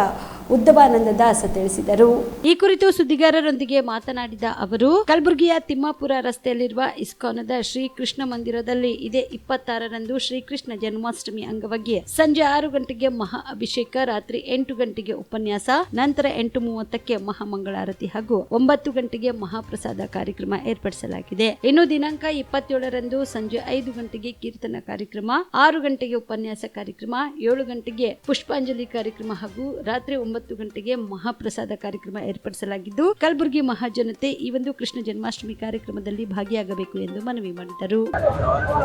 ಉದ್ದವಾನಂದ ದಾಸ್ ತಿಳಿಸಿದರು. ಈ ಕುರಿತು ಸುದ್ದಿಗಾರರೊಂದಿಗೆ ಮಾತನಾಡಿದ ಅವರು, ಕಲಬುರಗಿಯ ತಿಮ್ಮಾಪುರ ರಸ್ತೆಯಲ್ಲಿರುವ ಇಸ್ಕಾನದ ಶ್ರೀ ಕೃಷ್ಣ ಮಂದಿರದಲ್ಲಿ ಇದೇ 26ರಂದು ಶ್ರೀಕೃಷ್ಣ ಜನ್ಮಾಷ್ಟಮಿ ಅಂಗವಾಗಿ ಸಂಜೆ 6 ಗಂಟೆಗೆ ಮಹಾ ಅಭಿಷೇಕ, ರಾತ್ರಿ 8 ಗಂಟೆಗೆ ಉಪನ್ಯಾಸ, ನಂತರ 8:30ಕ್ಕೆ ಮಹಾಮಂಗಳಾರತಿ ಹಾಗೂ 9 ಗಂಟೆಗೆ ಮಹಾಪ್ರಸಾದ ಕಾರ್ಯಕ್ರಮ ಏರ್ಪಡಿಸಲಾಗಿದೆ. ಇನ್ನು ದಿನಾಂಕ 27ರಂದು ಸಂಜೆ 5 ಗಂಟೆಗೆ ಕೀರ್ತನ ಕಾರ್ಯಕ್ರಮ, 6 ಗಂಟೆಗೆ ಉಪನ್ಯಾಸ ಕಾರ್ಯಕ್ರಮ, 7 ಗಂಟೆಗೆ ಪುಷ್ಪಾಂಜಲಿ ಕಾರ್ಯಕ್ರಮ ಹಾಗೂ ರಾತ್ರಿ 9 ಗಂಟೆಗೆ ಮಹಾಪ್ರಸಾದ ಕಾರ್ಯಕ್ರಮ ಏರ್ಪಡಿಸಲಾಗಿದ್ದು, ಕಲಬುರಗಿ ಮಹಾಜನತೆ ಈ ಒಂದು ಕೃಷ್ಣ ಜನ್ಮಾಷ್ಟಮಿ ಕಾರ್ಯಕ್ರಮದಲ್ಲಿ ಭಾಗಿಯಾಗಬೇಕು ಎಂದು ಮನವಿ ಮಾಡಿದರು.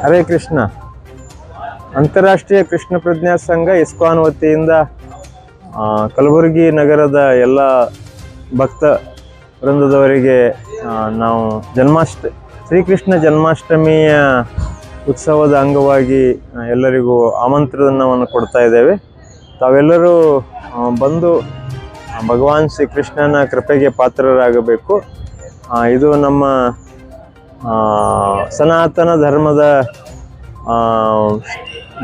ಹರೇ ಕೃಷ್ಣ. ಅಂತಾರಾಷ್ಟ್ರೀಯ ಕೃಷ್ಣ ಪ್ರಜ್ಞಾ ಸಂಘ ಇಸ್ಕಾನ್ ವತಿಯಿಂದ ಕಲಬುರಗಿ ನಗರದ ಎಲ್ಲ ಭಕ್ತ ವೃಂದದವರಿಗೆ ನಾವು ಶ್ರೀಕೃಷ್ಣ ಜನ್ಮಾಷ್ಟಮಿಯ ಉತ್ಸವದ ಅಂಗವಾಗಿ ಎಲ್ಲರಿಗೂ ಆಮಂತ್ರಣವನ್ನು ಕೊಡ್ತಾ ಇದ್ದೇವೆ. ತಾವೆಲ್ಲರೂ ಬಂದು ಭಗವಾನ್ ಶ್ರೀಕೃಷ್ಣನ ಕೃಪೆಗೆ ಪಾತ್ರರಾಗಬೇಕು. ಇದು ನಮ್ಮ ಸನಾತನ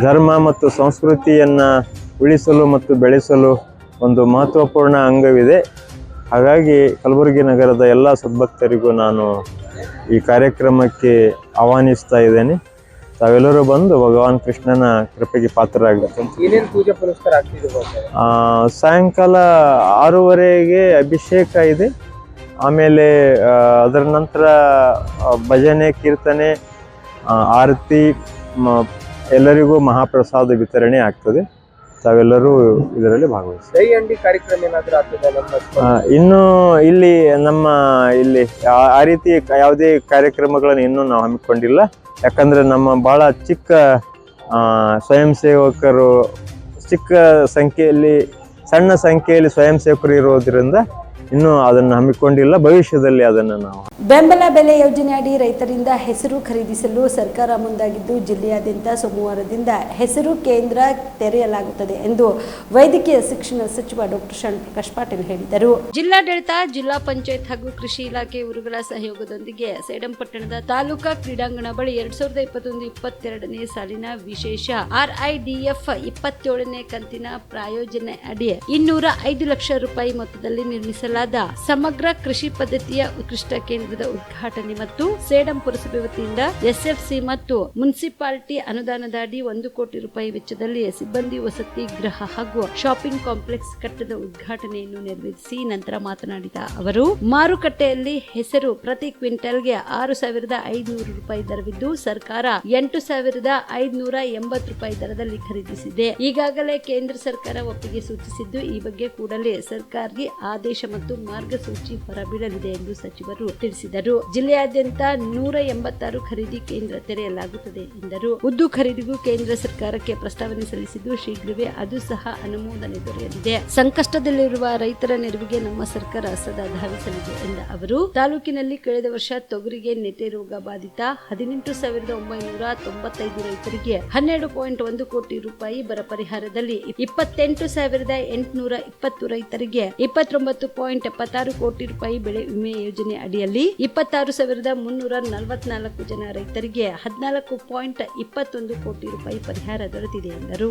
ಧರ್ಮ ಮತ್ತು ಸಂಸ್ಕೃತಿಯನ್ನು ಉಳಿಸಲು ಮತ್ತು ಬೆಳೆಸಲು ಒಂದು ಮಹತ್ವಪೂರ್ಣ ಅಂಗವಿದೆ. ಹಾಗಾಗಿ ಕಲಬುರಗಿ ನಗರದ ಎಲ್ಲ ಸದ್ಭಕ್ತರಿಗೂ ನಾನು ಈ ಕಾರ್ಯಕ್ರಮಕ್ಕೆ ಆಹ್ವಾನಿಸ್ತಾ ಇದ್ದೇನೆ. ತಾವೆಲ್ಲರೂ ಬಂದು ಭಗವಾನ್ ಕೃಷ್ಣನ ಕೃಪೆಗೆ ಪಾತ್ರರಾಗಬೇಕು. ಸಾಯಂಕಾಲ 6:30ಗೆ ಅಭಿಷೇಕ ಇದೆ. ಆಮೇಲೆ ಅದರ ನಂತರ ಭಜನೆ, ಕೀರ್ತನೆ, ಆರತಿ, ಎಲ್ಲರಿಗೂ ಮಹಾಪ್ರಸಾದ ವಿತರಣೆ ಆಗ್ತದೆ. ತಾವೆಲ್ಲರೂ ಇದರಲ್ಲಿ ಭಾಗವಹಿಸಿ. ಇನ್ನು ಇಲ್ಲಿ ಆ ರೀತಿ ಯಾವುದೇ ಕಾರ್ಯಕ್ರಮಗಳನ್ನು ಇನ್ನೂ ನಾವು ಹಮ್ಮಿಕೊಂಡಿಲ್ಲ. ಯಾಕಂದರೆ ನಮ್ಮ ಭಾಳ ಚಿಕ್ಕ ಸ್ವಯಂ ಸೇವಕರು, ಸಣ್ಣ ಸಂಖ್ಯೆಯಲ್ಲಿ ಸ್ವಯಂ ಸೇವಕರು ಇರೋದ್ರಿಂದ ಇನ್ನೂ ಅದನ್ನು ಹಮ್ಮಿಕೊಂಡಿಲ್ಲ. ಭವಿಷ್ಯದಲ್ಲಿ ಅದನ್ನು ನಾವು
ಬೆಂಬಲ ಬೆಲೆ ಯೋಜನೆಯಡಿ ರೈತರಿಂದ ಹೆಸರು ಖರೀದಿಸಲು ಸರ್ಕಾರ ಮುಂದಾಗಿದ್ದು, ಜಿಲ್ಲೆಯಾದ್ಯಂತ ಸೋಮವಾರದಿಂದ ಹೆಸರು ಕೇಂದ್ರ ತೆರೆಯಲಾಗುತ್ತದೆ ಎಂದು ವೈದ್ಯಕೀಯ ಶಿಕ್ಷಣ ಸಚಿವ ಡಾಕ್ಟರ್ ಶರಣಪ್ರಕಾಶ್ ಪಾಟೀಲ್ ಹೇಳಿದರು. ಜಿಲ್ಲಾಡಳಿತ, ಜಿಲ್ಲಾ ಪಂಚಾಯತ್ ಹಾಗೂ ಕೃಷಿ ಇಲಾಖೆ ಇವರುಗಳ ಸಹಯೋಗದೊಂದಿಗೆ ಸೇಡಂ ಪಟ್ಟಣದ ತಾಲೂಕಾ ಕ್ರೀಡಾಂಗಣ ಬಳಿ 2021-22ನೇ ಸಾಲಿನ ವಿಶೇಷ RIDF 27ನೇ ಕಂತಿನ ಪ್ರಾಯೋಜನೆ ಅಡಿ 205 ಲಕ್ಷ ರೂಪಾಯಿ ಮೊತ್ತದಲ್ಲಿ ನಿರ್ಮಿಸಲಾದ ಸಮಗ್ರ ಕೃಷಿ ಪದ್ಧತಿಯ ಉತ್ಕೃಷ್ಟ ಕೇಂದ್ರದ ಉದ್ಘಾಟನೆ ಮತ್ತು ಸೇಡಂ ಪುರಸಭೆ ವತಿಯಿಂದ SFC ಮತ್ತು ಮುನ್ಸಿಪಾಲಿಟಿ ಅನುದಾನದ ಅಡಿ 1 ಕೋಟಿ ರೂಪಾಯಿ ವೆಚ್ಚದಲ್ಲಿ ಸಿಬ್ಬಂದಿ ವಸತಿ ಗೃಹ ಹಾಗೂ ಶಾಪಿಂಗ್ ಕಾಂಪ್ಲೆಕ್ಸ್ ಕಟ್ಟಡ ಉದ್ಘಾಟನೆಯನ್ನು ನೆರವೇರಿಸಿ ನಂತರ ಮಾತನಾಡಿದ ಅವರು, ಮಾರುಕಟ್ಟೆಯಲ್ಲಿ ಹೆಸರು ಪ್ರತಿ ಕ್ವಿಂಟಲ್ಗೆ 6,500 ರೂಪಾಯಿ ದರವಿದ್ದು, ಸರ್ಕಾರ 8,580 ರೂಪಾಯಿ ದರದಲ್ಲಿ ಖರೀದಿಸಿದೆ. ಈಗಾಗಲೇ ಕೇಂದ್ರ ಸರ್ಕಾರ ಒಪ್ಪಿಗೆ ಸೂಚಿಸಿದ್ದು, ಈ ಬಗ್ಗೆ ಕೂಡಲೇ ಸರ್ಕಾರಕ್ಕೆ ಆದೇಶ ಮತ್ತು ಮಾರ್ಗಸೂಚಿ ಹೊರಬೀಳಲಿದೆ ಎಂದು ಸಚಿವರು ತಿಳಿಸಿದರು. ಜಿಲ್ಲೆಯಾದ್ಯಂತ 186 ಖರೀದಿ ಕೇಂದ್ರ ತೆರೆಯಲಾಗುತ್ತದೆ ಎಂದರು. ಉದ್ದು ಖರೀದಿಗೂ ಕೇಂದ್ರ ಸರ್ಕಾರಕ್ಕೆ ಪ್ರಸ್ತಾವನೆ ಸಲ್ಲಿಸಿದ್ದು, ಶೀಘ್ರವೇ ಅದು ಸಹ ಅನುಮೋದನೆ ದೊರೆಯಲಿದೆ. ಸಂಕಷ್ಟದಲ್ಲಿರುವ ರೈತರ ನೆರವಿಗೆ ನಮ್ಮ ಸರ್ಕಾರ ಸದಾ ಧಾವಿಸಲಿದೆ ಎಂದ ಅವರು, ತಾಲೂಕಿನಲ್ಲಿ ಕಳೆದ ವರ್ಷ ತೊಗರಿಗೆ ನೆಟೆ ರೋಗ ಬಾಧಿತ 18,995 ರೈತರಿಗೆ 12.1 ಕೋಟಿ ರೂಪಾಯಿ, ಬರ ಪರಿಹಾರದಲ್ಲಿ 28,820 ರೈತರಿಗೆ 29.76 ಕೋಟಿ ರೂಪಾಯಿ, ಬೆಳೆ ವಿಮೆ ಯೋಜನೆ ಅಡಿಯಲ್ಲಿ 26,344 ಜನ ರೈತರಿಗೆ 14.21 ಕೋಟಿ ರೂಪಾಯಿ ಪರಿಹಾರ ದೊರೆತಿದೆ ಎಂದರು.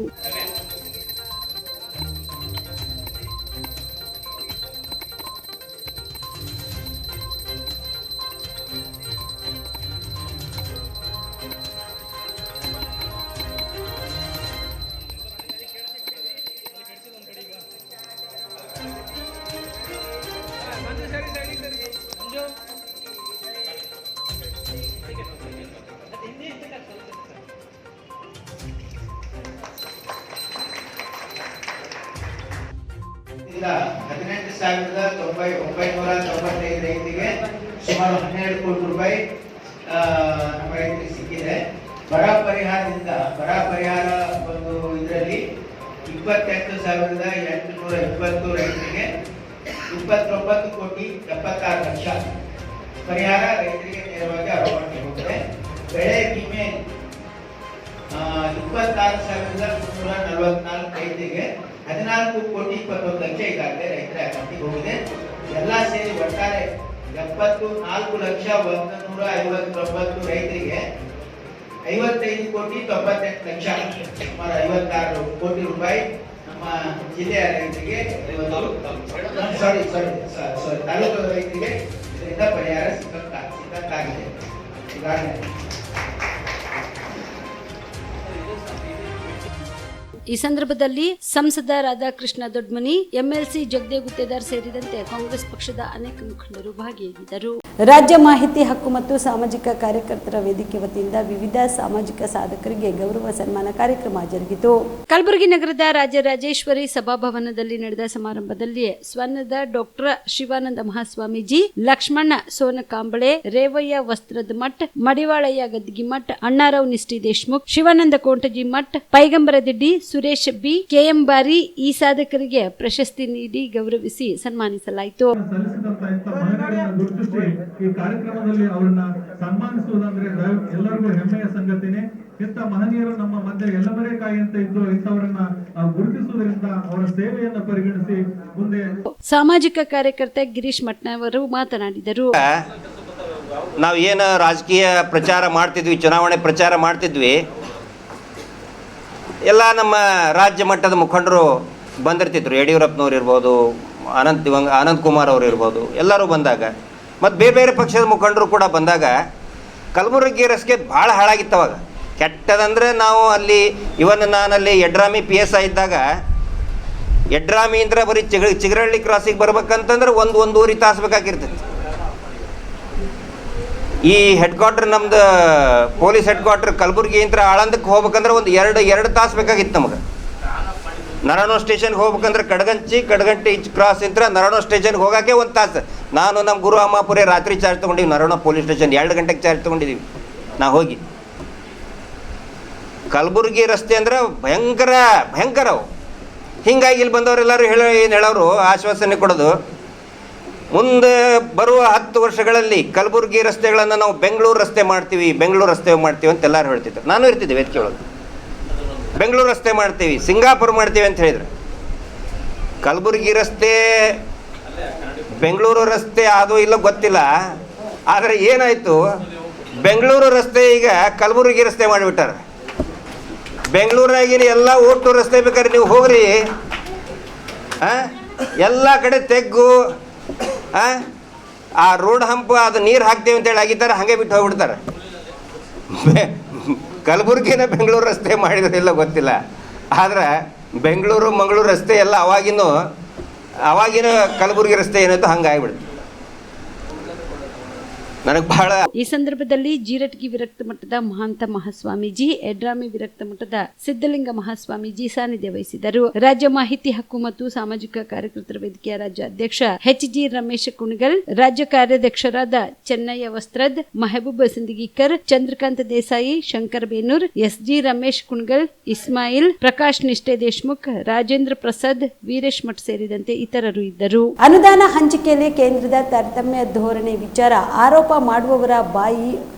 ಈಗ 18,995 ರೈತರಿಗೆ ಸುಮಾರು 12 ಕೋಟಿ ರೂಪಾಯಿ ನಮ್ಮ ರೈತರಿಗೆ ಸಿಕ್ಕಿದೆ. ಬರ ಪರಿಹಾರ ಒಂದು ಇದರಲ್ಲಿ 28,820 ರೈತರಿಗೆ 29 ಕೋಟಿ 76 ಲಕ್ಷ ಪರಿಹಾರ ರೈತರಿಗೆ ನೇರವಾಗಿ ಅನುಮತಿ ಹೋಗಿದೆ. ಬೆಳೆ ವಿಮೆ 26,344 ರೈತರಿಗೆ 14 ಕೋಟಿ 21 ಲಕ್ಷ ಈಗಾಗಲೇ ರೈತರ ಅಕೌಂಟಿಗೆ ಹೋಗಿದೆ. ಎಲ್ಲ ಸೇರಿ ಒಟ್ಟಾರೆ 74,159 ರೈತರಿಗೆ 55 ಕೋಟಿ 98 ಲಕ್ಷ, ಸುಮಾರು 56 ಕೋಟಿ ರೂಪಾಯಿ ನಮ್ಮ ನಮ್ಮ ಜಿಲ್ಲೆಯ ರೈತರಿಗೆ ಸಾರಿ ತಾಲೂಕು ರೈತರಿಗೆ ಇದರಿಂದ ಪರಿಹಾರ ಸಿಕ್ಕಂತಾಗಿದೆ ಈಗಾಗಲೇ.
ಈ ಸಂದರ್ಭದಲ್ಲಿ ಸಂಸದ ರಾಧಾಕೃಷ್ಣ ದೊಡ್ಮನಿ, ಎಂಎಲ್ಸಿ ಜಗದೇವ್ ಗುತ್ತೇದಾರ್ ಸೇರಿದಂತೆ ಕಾಂಗ್ರೆಸ್ ಪಕ್ಷದ ಅನೇಕ ಮುಖಂಡರು ಭಾಗಿಯಾಗಿದ್ದರು. ರಾಜ್ಯ ಮಾಹಿತಿ ಹಕ್ಕು ಮತ್ತು ಸಾಮಾಜಿಕ ಕಾರ್ಯಕರ್ತರ ವೇದಿಕೆ ವತಿಯಿಂದ ವಿವಿಧ ಸಾಮಾಜಿಕ ಸಾಧಕರಿಗೆ ಗೌರವ ಸನ್ಮಾನ ಕಾರ್ಯಕ್ರಮ ಜರುಗಿತು. ಕಲಬುರಗಿ ನಗರದ ರಾಜರಾಜೇಶ್ವರಿ ಸಭಾಭವನದಲ್ಲಿ ನಡೆದ ಸಮಾರಂಭದಲ್ಲಿ ಸ್ವರ್ಣದ doctor Shivananda Mahaswamiji, Lakshmana Sonakamble, Revayya Vastrad Math, Madivalayya Gadgi Math, Annarao Nishti Deshmukh, Shivananda Kontaji Math, Paigambar Diddi, Suresh B, KM Bari ಈ ಸಾಧಕರಿಗೆ ಪ್ರಶಸ್ತಿ ನೀಡಿ ಗೌರವಿಸಿ ಸನ್ಮಾನಿಸಲಾಯಿತು.
ಈ ಕಾರ್ಯಕ್ರಮದಲ್ಲಿ ಅವರನ್ನ ಸನ್ಮಾನಿಸುವುದಂದ್ರೆ ಎಲ್ಲರಿಗೂ ಹೆಮ್ಮೆಯ ಸಂಗತಿನೇ. ಇಂಥ ಮಹನೀಯರು ನಮ್ಮ ಮಧ್ಯೆ ಎಲ್ಲವರೇ ಕಾಯಿ ಅಂತ ಇದ್ದು ಇಂಥವರನ್ನ ಗುರುತಿಸುವುದರಿಂದ ಅವರ ಸೇವೆಯನ್ನು ಪರಿಗಣಿಸಿ ಮುಂದೆ.
ಸಾಮಾಜಿಕ ಕಾರ್ಯಕರ್ತ ಗಿರೀಶ್ ಮಟ್ನವರು ಮಾತನಾಡಿದರು.
ನಾವು ಏನು ರಾಜಕೀಯ ಪ್ರಚಾರ ಮಾಡ್ತಿದ್ವಿ, ಚುನಾವಣೆ ಪ್ರಚಾರ ಮಾಡ್ತಿದ್ವಿ, ಎಲ್ಲ ನಮ್ಮ ರಾಜ್ಯ ಮಟ್ಟದ ಮುಖಂಡರು ಬಂದಿರ್ತಿದ್ರು. ಯಡಿಯೂರಪ್ಪನವ್ರು ಇರ್ಬೋದು, ಅನಂತ್ ಕುಮಾರ್ ಅವರು ಇರ್ಬೋದು, ಎಲ್ಲರೂ ಬಂದಾಗ, ಮತ್ತು ಬೇರೆ ಬೇರೆ ಪಕ್ಷದ ಮುಖಂಡರು ಕೂಡ ಬಂದಾಗ ಕಲಬುರಗಿ ರಸ್ತೆ ಭಾಳ ಹಾಳಾಗಿತ್ತವಾಗ. ಕೆಟ್ಟದಂದರೆ ನಾವು ಅಲ್ಲಿ ನಾನಲ್ಲಿ ಯಡ್ರಾಮಿ PSI ಇದ್ದಾಗ ಯಡ್ರಾಮಿ ಅಂದ್ರೆ ಬರೀ ಚಿಗರಹಳ್ಳಿ ಕ್ರಾಸಿಗೆ ಬರ್ಬೇಕಂತಂದ್ರೆ ಒಂದೂವರೆ ತಾಸು ಬೇಕಾಗಿರ್ತೈತಿ. ಈ ಹೆಡ್ ಕ್ವಾರ್ಟರ್ ನಮ್ದು ಪೊಲೀಸ್ ಹೆಡ್ ಕ್ವಾರ್ಟರ್ ಕಲಬುರಗಿ ಅಂತ ಆಳಂದಕ್ಕೆ ಹೋಗ್ಬೇಕಂದ್ರೆ ಎರಡು ತಾಸು ಬೇಕಾಗಿತ್ತು ನಮಗೆ. ನರನೋ ಸ್ಟೇಷನ್ಗೆ ಹೋಗ್ಬೇಕಂದ್ರೆ ಕಡಗಂಟಿ ಕ್ರಾಸ್ ಇಂತ್ರ ನರನೋ ಸ್ಟೇಷನ್ಗೆ ಹೋಗೋಕ್ಕೆ 1 ತಾಸು. ನಾನು ನಮ್ಮ ಗುರು ಅಮ್ಮಾಪುರೇ ರಾತ್ರಿ ಚಾರ್ಜ್ ತೊಗೊಂಡಿವಿ. ನರನೋ ಪೊಲೀಸ್ ಸ್ಟೇಷನ್ 2 ಗಂಟೆಗೆ ಚಾರ್ಜ್ ತೊಗೊಂಡಿದ್ದೀವಿ ನಾವು ಹೋಗಿ. ಕಲಬುರಗಿ ರಸ್ತೆ ಅಂದ್ರೆ ಭಯಂಕರ ಅವು. ಹೀಗಾಗಿ ಇಲ್ಲಿ ಬಂದವರೆಲ್ಲರೂ ಏನು ಹೇಳೋರು, ಆಶ್ವಾಸನೆ ಕೊಡೋದು, ಮುಂದೆ ಬರುವ 10 ವರ್ಷಗಳಲ್ಲಿ ಕಲಬುರಗಿ ರಸ್ತೆಗಳನ್ನು ನಾವು ಬೆಂಗಳೂರು ರಸ್ತೆ ಮಾಡ್ತೀವಿ ಅಂತ ಎಲ್ಲರೂ ಹೇಳ್ತಿದ್ರು. ನಾನು ಇರ್ತಿದ್ದೆ ವೇದಿಕೆ ಒಳಗೆ. ಬೆಂಗಳೂರು ರಸ್ತೆ ಮಾಡ್ತೀವಿ, ಸಿಂಗಾಪುರ್ ಮಾಡ್ತೀವಿ ಅಂತ ಹೇಳಿದ್ರು. ಕಲಬುರಗಿ ರಸ್ತೆ ಬೆಂಗಳೂರು ರಸ್ತೆ ಅದು ಇಲ್ಲ ಗೊತ್ತಿಲ್ಲ. ಆದರೆ ಏನಾಯಿತು, ಬೆಂಗಳೂರು ರಸ್ತೆ ಈಗ ಕಲಬುರಗಿ ರಸ್ತೆ ಮಾಡಿಬಿಟ್ಟಾರೆ. ಬೆಂಗಳೂರಾಗಿನ ಎಲ್ಲ ಓಟು ರಸ್ತೆ ಬೇಕಾದ್ರೆ ನೀವು ಹೋಗ್ರಿ, ಎಲ್ಲ ಕಡೆ ತೆಗ್ಗು, ಆ ರೋಡ್ ಹಂಪ್ ಅದು ನೀರು ಹಾಕ್ತೀವಿ ಅಂತೇಳಿ ಆಗಿದ್ದಾರೆ, ಹಾಗೆ ಬಿಟ್ಟು ಹೋಗ್ಬಿಡ್ತಾರೆ. ಕಲಬುರಗಿನ ಬೆಂಗಳೂರು ರಸ್ತೆ ಮಾಡಿದ್ರಿಲ್ಲ ಗೊತ್ತಿಲ್ಲ. ಆದರೆ ಮಂಗಳೂರು ರಸ್ತೆ ಎಲ್ಲ ಅವಾಗಿನ ಕಲಬುರಗಿ ರಸ್ತೆ ಏನಾಯ್ತು ಹಂಗೆ ಆಗಿಬಿಡ್ತು. ನನಗೆ ಬಹಳ.
ಈ ಸಂದರ್ಭದಲ್ಲಿ ಜೀರಟ್ಗಿ ವಿರಕ್ತ ಮಠದ ಮಹಾಂತ ಮಹಾಸ್ವಾಮೀಜಿ, ಎಡ್ರಾಮಿ ವಿರಕ್ತ ಮಠದ ಸಿದ್ದಲಿಂಗ ಮಹಾಸ್ವಾಮೀಜಿ ಸಾನ್ನಿಧ್ಯ ವಹಿಸಿದರು. ರಾಜ್ಯ ಮಾಹಿತಿ ಹಕ್ಕು ಮತ್ತು ಸಾಮಾಜಿಕ ಕಾರ್ಯಕರ್ತರ ವೇದಿಕೆಯ ರಾಜ್ಯ ಅಧ್ಯಕ್ಷ HG ರಮೇಶ್ ಕುಣಗಲ್, ರಾಜ್ಯ ಕಾರ್ಯಾಧ್ಯಕ್ಷರಾದ ಚೆನ್ನಯ್ಯ ವಸ್ತ್ರದ್, ಮೆಹಬೂಬ್ ಸಿಂದಗಿಕರ್, ಚಂದ್ರಕಾಂತ್ ದೇಸಾಯಿ, ಶಂಕರ್ ಬೇನೂರ್, SG ರಮೇಶ್ ಕುಣಗಲ್, ಇಸ್ಮಾಯಿಲ್, ಪ್ರಕಾಶ್ ನಿಷ್ಠೆ ದೇಶ್ಮುಖ್, ರಾಜೇಂದ್ರ ಪ್ರಸಾದ್, ವೀರೇಶ್ ಮಠ್ ಸೇರಿದಂತೆ ಇತರರು ಇದ್ದರು. ಅನುದಾನ ಹಂಚಿಕೆಯಲ್ಲಿ ಕೇಂದ್ರದ ತಾರತಮ್ಯ ಧೋರಣೆ ವಿಚಾರ ಆರೋಪ ಮಾಡುವವರ ಬಾಯಿ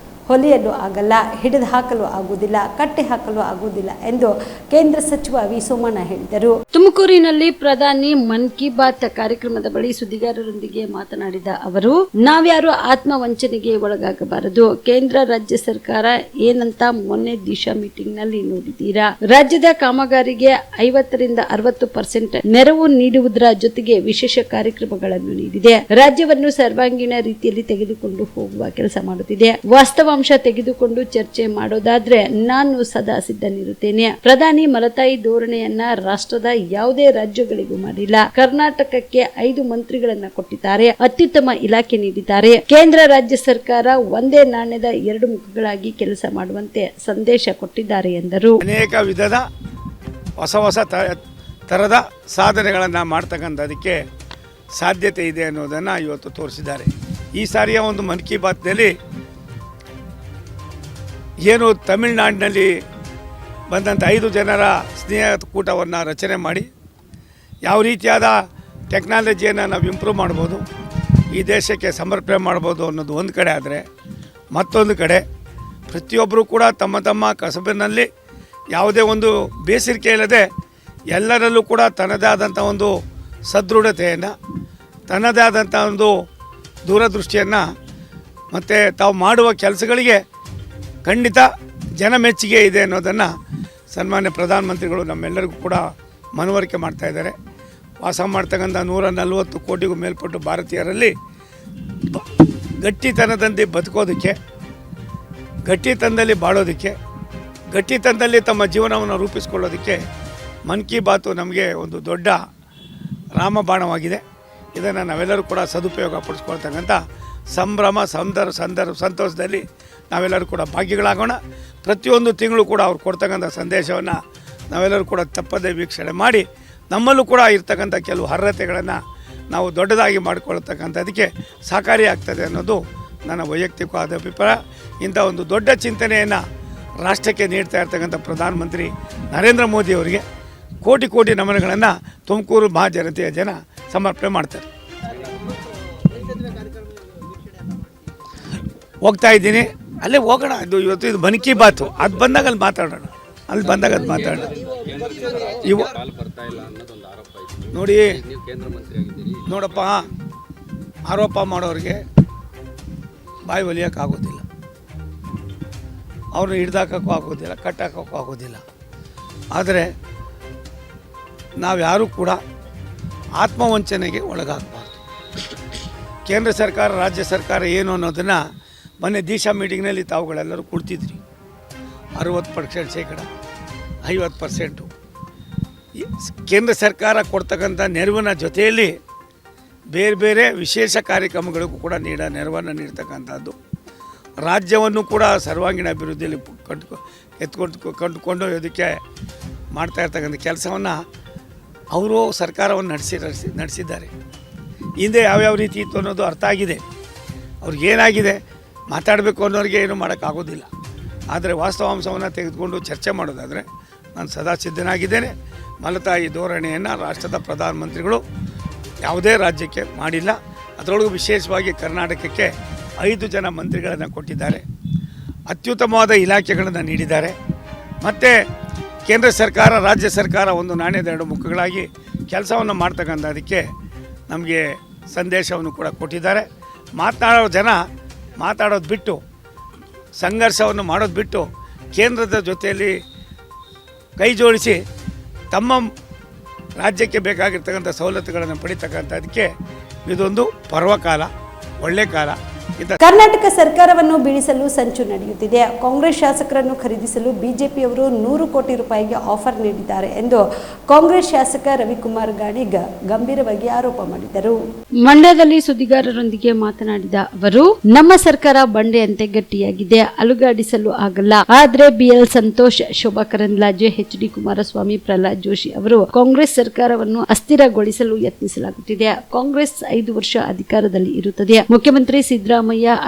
ಹೊಲಿಯಲು ಆಗಲ್ಲ, ಹಿಡಿದು ಹಾಕಲು ಆಗುವುದಿಲ್ಲ, ಕಟ್ಟಿ ಹಾಕಲು ಆಗುವುದಿಲ್ಲ ಎಂದು ಕೇಂದ್ರ ಸಚಿವ ವಿ ಸೋಮಣ್ಣ ಹೇಳಿದರು. ತುಮಕೂರಿನಲ್ಲಿ ಪ್ರಧಾನಿ ಮನ್ ಕಿ ಬಾತ್ ಕಾರ್ಯಕ್ರಮದ ಬಳಿ ಸುದ್ದಿಗಾರರೊಂದಿಗೆ ಮಾತನಾಡಿದ ಅವರು, ನಾವ್ಯಾರು ಆತ್ಮವಂಚನೆಗೆ ಒಳಗಾಗಬಾರದು. ಕೇಂದ್ರ ರಾಜ್ಯ ಸರ್ಕಾರ ಏನಂತ ಮೊನ್ನೆ ದಿಶಾ ಮೀಟಿಂಗ್ ನಲ್ಲಿ ನೋಡಿದ್ದೀರಾ. ರಾಜ್ಯದ ಕಾಮಗಾರಿಗೆ 50ರಿಂದ 60% ನೆರವು ನೀಡುವುದರ ಜೊತೆಗೆ ವಿಶೇಷ ಕಾರ್ಯಕ್ರಮಗಳನ್ನು ನೀಡಿದೆ. ರಾಜ್ಯವನ್ನು ಸರ್ವಾಂಗೀಣ ರೀತಿಯಲ್ಲಿ ತೆಗೆದುಕೊಂಡು ಹೋಗುವ ಕೆಲಸ ಮಾಡುತ್ತಿದೆ. ವಾಸ್ತವಾಂಶ ತೆಗೆದುಕೊಂಡು ಚರ್ಚೆ ಮಾಡೋದಾದ್ರೆ ನಾನು ಸದಾ ಸಿದ್ಧನಿರುತ್ತೇನೆ. ಪ್ರಧಾನಿ ಮಲತಾಯಿ ಧೋರಣೆಯನ್ನ ರಾಷ್ಟ್ರದ ಯಾವುದೇ ರಾಜ್ಯಗಳಿಗೂ ಮಾಡಿಲ್ಲ. ಕರ್ನಾಟಕಕ್ಕೆ 5 ಮಂತ್ರಿಗಳನ್ನ ಕೊಟ್ಟಿದ್ದಾರೆ, ಅತ್ಯುತ್ತಮ ಇಲಾಖೆ ನೀಡಿದ್ದಾರೆ. ಕೇಂದ್ರ ರಾಜ್ಯ ಸರ್ಕಾರ ಒಂದೇ ನಾಣ್ಯದ 2 ಮುಖಗಳಾಗಿ ಕೆಲಸ ಮಾಡುವಂತೆ ಸಂದೇಶ ಕೊಟ್ಟಿದ್ದಾರೆ ಎಂದರು.
ಅನೇಕ ವಿಧದ ಹೊಸ ತರದ ಸಾಧನೆಗಳನ್ನು ಮಾಡ್ತಕ್ಕಂಥದಕ್ಕೆ ಸಾಧ್ಯತೆ ಇದೆ ಅನ್ನೋದನ್ನು ಇವತ್ತು ತೋರಿಸಿದ್ದಾರೆ. ಈ ಸಾರಿಯ ಒಂದು ಮನ್ ಕಿ ಬಾತ್ನಲ್ಲಿ ಏನು ತಮಿಳುನಾಡಿನಲ್ಲಿ ಬಂದಂಥ 5 ಜನರ ಸ್ನೇಹ ಕೂಟವನ್ನು ರಚನೆ ಮಾಡಿ ಯಾವ ರೀತಿಯಾದ ಟೆಕ್ನಾಲಜಿಯನ್ನು ನಾವು ಇಂಪ್ರೂವ್ ಮಾಡ್ಬೋದು, ಈ ದೇಶಕ್ಕೆ ಸಮರ್ಪಣೆ ಮಾಡ್ಬೋದು ಅನ್ನೋದು ಒಂದು ಕಡೆ ಆದರೆ, ಮತ್ತೊಂದು ಕಡೆ ಪ್ರತಿಯೊಬ್ಬರೂ ಕೂಡ ತಮ್ಮ ತಮ್ಮ ಕಸಬಿನಲ್ಲಿ ಯಾವುದೇ ಒಂದು ಬೇಸರಿಕೆ ಇಲ್ಲದೆ ಎಲ್ಲರಲ್ಲೂ ಕೂಡ ತನ್ನದೇ ಆದಂಥ ಒಂದು ಸದೃಢತೆಯನ್ನು, ತನ್ನದೇ ಆದಂಥ ಒಂದು ದೂರದೃಷ್ಟಿಯನ್ನು ಮತ್ತು ತಾವು ಮಾಡುವ ಕೆಲಸಗಳಿಗೆ ಖಂಡಿತ ಜನ ಮೆಚ್ಚುಗೆ ಇದೆ ಅನ್ನೋದನ್ನು ಸನ್ಮಾನ್ಯ ಪ್ರಧಾನಮಂತ್ರಿಗಳು ನಮ್ಮೆಲ್ಲರಿಗೂ ಕೂಡ ಮನವರಿಕೆ ಮಾಡ್ತಾಯಿದ್ದಾರೆ. ವಾಸ ಮಾಡ್ತಕ್ಕಂಥ 140 ಕೋಟಿಗೂ ಮೇಲ್ಪಟ್ಟು ಭಾರತೀಯರಲ್ಲಿ ಗಟ್ಟಿತನದಲ್ಲಿ ಬದುಕೋದಕ್ಕೆ, ಗಟ್ಟಿತನದಲ್ಲಿ ಬಾಳೋದಕ್ಕೆ, ಗಟ್ಟಿತನದಲ್ಲಿ ತಮ್ಮ ಜೀವನವನ್ನು ರೂಪಿಸ್ಕೊಳ್ಳೋದಕ್ಕೆ ಮನ್ ಕಿ ಬಾತು ನಮಗೆ ಒಂದು ದೊಡ್ಡ ರಾಮಬಾಣವಾಗಿದೆ. ಇದನ್ನು ನಾವೆಲ್ಲರೂ ಕೂಡ ಸದುಪಯೋಗ ಪಡಿಸ್ಕೊಳ್ತಕ್ಕಂಥ ಸಂಭ್ರಮ ಸಂತೋಷದಲ್ಲಿ ನಾವೆಲ್ಲರೂ ಕೂಡ ಭಾಗಿಗಳಾಗೋಣ. ಪ್ರತಿಯೊಂದು ತಿಂಗಳು ಕೂಡ ಅವ್ರು ಕೊಡ್ತಕ್ಕಂಥ ಸಂದೇಶವನ್ನು ನಾವೆಲ್ಲರೂ ಕೂಡ ತಪ್ಪದೇ ವೀಕ್ಷಣೆ ಮಾಡಿ ನಮ್ಮಲ್ಲೂ ಕೂಡ ಇರ್ತಕ್ಕಂಥ ಕೆಲವು ಅರ್ಹತೆಗಳನ್ನು ನಾವು ದೊಡ್ಡದಾಗಿ ಮಾಡಿಕೊಳ್ತಕ್ಕಂಥದ್ದಕ್ಕೆ ಸಹಕಾರಿಯಾಗ್ತದೆ ಅನ್ನೋದು ನನ್ನ ವೈಯಕ್ತಿಕವಾದ ಅಭಿಪ್ರಾಯ. ಇಂಥ ಒಂದು ದೊಡ್ಡ ಚಿಂತನೆಯನ್ನು ರಾಷ್ಟ್ರಕ್ಕೆ ನೀಡ್ತಾ ಇರ್ತಕ್ಕಂಥ ಪ್ರಧಾನಮಂತ್ರಿ ನರೇಂದ್ರ ಮೋದಿ ಅವರಿಗೆ ಕೋಟಿ ಕೋಟಿ ನಮನಗಳನ್ನು ತುಮಕೂರು ಮಹಾಜನತೆಯ ಜನ ಸಮರ್ಪಣೆ ಮಾಡ್ತಾರೆ. ಹೋಗ್ತಾ ಇದ್ದೀನಿ, ಅಲ್ಲೇ ಹೋಗೋಣ. ಇದು ಮನ್ ಕಿ ಬಾತು, ಅದು ಬಂದಾಗ ಅಲ್ಲಿ ಮಾತಾಡೋಣ, ನೋಡಪ್ಪ, ಆರೋಪ ಮಾಡೋರಿಗೆ ಬಾಯಿ ಒಲಿಯೋಕ್ಕಾಗೋದಿಲ್ಲ, ಅವ್ರನ್ನ ಹಿಡ್ದಾಕೋಕ್ಕೂ ಆಗೋದಿಲ್ಲ, ಕಟ್ಟಾಕೋಕ್ಕೂ ಆಗೋದಿಲ್ಲ. ಆದರೆ ನಾವ್ಯಾರೂ ಕೂಡ ಆತ್ಮವಂಚನೆಗೆ ಒಳಗಾಗಬಾರ್ದು. ಕೇಂದ್ರ ಸರ್ಕಾರ, ರಾಜ್ಯ ಸರ್ಕಾರ ಏನು ಅನ್ನೋದನ್ನು ಮೊನ್ನೆ ದಿಶಾ ಮೀಟಿಂಗ್ನಲ್ಲಿ ತಾವುಗಳೆಲ್ಲರೂ ಕೊಡ್ತಿದ್ರಿ. 60% 50%. ಕೇಂದ್ರ ಸರ್ಕಾರ ಕೊಡ್ತಕ್ಕಂಥ ನೆರವಿನ ಜೊತೆಯಲ್ಲಿ ಬೇರೆ ಬೇರೆ ವಿಶೇಷ ಕಾರ್ಯಕ್ರಮಗಳಿಗೂ ಕೂಡ ನೆರವನ್ನು ನೀಡ್ತಕ್ಕಂಥದ್ದು. ರಾಜ್ಯವನ್ನು ಕೂಡ ಸರ್ವಾಂಗೀಣ ಅಭಿವೃದ್ಧಿಯಲ್ಲಿ ಕೊಂಡೊಯ್ಯೋದಕ್ಕೆ ಮಾಡ್ತಾ ಇರ್ತಕ್ಕಂಥ ಕೆಲಸವನ್ನು ಅವರು ಸರ್ಕಾರವನ್ನು ನಡೆಸಿದ್ದಾರೆ. ಹಿಂದೆ ಯಾವ್ಯಾವ ರೀತಿ ಇತ್ತು ಅನ್ನೋದು ಅರ್ಥ ಆಗಿದೆ. ಅವ್ರಿಗೇನಾಗಿದೆ ಮಾತಾಡಬೇಕು ಅನ್ನೋರಿಗೆ ಏನೂ ಮಾಡೋಕ್ಕಾಗೋದಿಲ್ಲ. ಆದರೆ ವಾಸ್ತವಾಂಶವನ್ನು ತೆಗೆದುಕೊಂಡು ಚರ್ಚೆ ಮಾಡೋದಾದರೆ ನಾನು ಸದಾ ಸಿದ್ಧನಾಗಿದ್ದೇನೆ. ಮಲತಾಯಿ ಧೋರಣೆಯನ್ನು ರಾಷ್ಟ್ರದ ಪ್ರಧಾನಮಂತ್ರಿಗಳು ಯಾವುದೇ ರಾಜ್ಯಕ್ಕೆ ಮಾಡಿಲ್ಲ. ಅದರೊಳಗೂ ವಿಶೇಷವಾಗಿ ಕರ್ನಾಟಕಕ್ಕೆ 5 ಜನ ಮಂತ್ರಿಗಳನ್ನು ಕೊಟ್ಟಿದ್ದಾರೆ, ಅತ್ಯುತ್ತಮವಾದ ಇಲಾಖೆಗಳನ್ನು ನೀಡಿದ್ದಾರೆ. ಮತ್ತು ಕೇಂದ್ರ ಸರ್ಕಾರ, ರಾಜ್ಯ ಸರ್ಕಾರ ಒಂದು ನಾಣ್ಯದ 2 ಮುಖಗಳಾಗಿ ಕೆಲಸವನ್ನು ಮಾಡ್ತಕ್ಕಂಥದಕ್ಕೆ ನಮಗೆ ಸಂದೇಶವನ್ನು ಕೂಡ ಕೊಟ್ಟಿದ್ದಾರೆ. ಮಾತನಾಡೋ ಜನ ಮಾತಾಡೋದು ಬಿಟ್ಟು, ಸಂಘರ್ಷವನ್ನು ಮಾಡೋದು ಬಿಟ್ಟು ಕೇಂದ್ರದ ಜೊತೆಯಲ್ಲಿ ಕೈ ಜೋಡಿಸಿ ತಮ್ಮ ರಾಜ್ಯಕ್ಕೆ ಬೇಕಾಗಿರ್ತಕ್ಕಂಥ ಸವಲತ್ತುಗಳನ್ನು ಪಡಿತಕ್ಕಂಥದಕ್ಕೆ ಇದೊಂದು ಪರ್ವಕಾಲ, ಒಳ್ಳೆ ಕಾಲ.
ಕರ್ನಾಟಕ ಸರ್ಕಾರವನ್ನು ಬೀಳಿಸಲು ಸಂಚು ನಡೆಯುತ್ತಿದೆ. ಕಾಂಗ್ರೆಸ್ ಶಾಸಕರನ್ನು ಖರೀದಿಸಲು ಬಿಜೆಪಿಯವರು 100 ಕೋಟಿ ರೂಪಾಯಿಗೆ ಆಫರ್ ನೀಡಿದ್ದಾರೆ ಎಂದು ಕಾಂಗ್ರೆಸ್ ಶಾಸಕ ರವಿಕುಮಾರ್ ಗಾಣಿಗ ಗಂಭೀರವಾಗಿ ಆರೋಪ ಮಾಡಿದರು. ಮಂಡ್ಯದಲ್ಲಿ ಸುದ್ದಿಗಾರರೊಂದಿಗೆ ಮಾತನಾಡಿದ ಅವರು, ನಮ್ಮ ಸರ್ಕಾರ ಬಂಡೆಯಂತೆ ಗಟ್ಟಿಯಾಗಿದೆ, ಅಲುಗಾಡಿಸಲು ಆಗಲ್ಲ. ಆದ್ರೆ ಬಿಎಲ್ ಸಂತೋಷ್, ಶೋಭಾ ಕರಂದ್ಲಾಜೆ, ಎಚ್.ಡಿ. ಕುಮಾರಸ್ವಾಮಿ, ಪ್ರಹ್ಲಾದ್ ಜೋಶಿ ಅವರು ಕಾಂಗ್ರೆಸ್ ಸರ್ಕಾರವನ್ನು ಅಸ್ಥಿರಗೊಳಿಸಲು ಯತ್ನಿಸಲಾಗುತ್ತಿದೆ. ಕಾಂಗ್ರೆಸ್ 5 ವರ್ಷ ಅಧಿಕಾರದಲ್ಲಿ ಇರುತ್ತದೆ. ಮುಖ್ಯಮಂತ್ರಿ ಸಿದ್ದರಾಮಯ್ಯ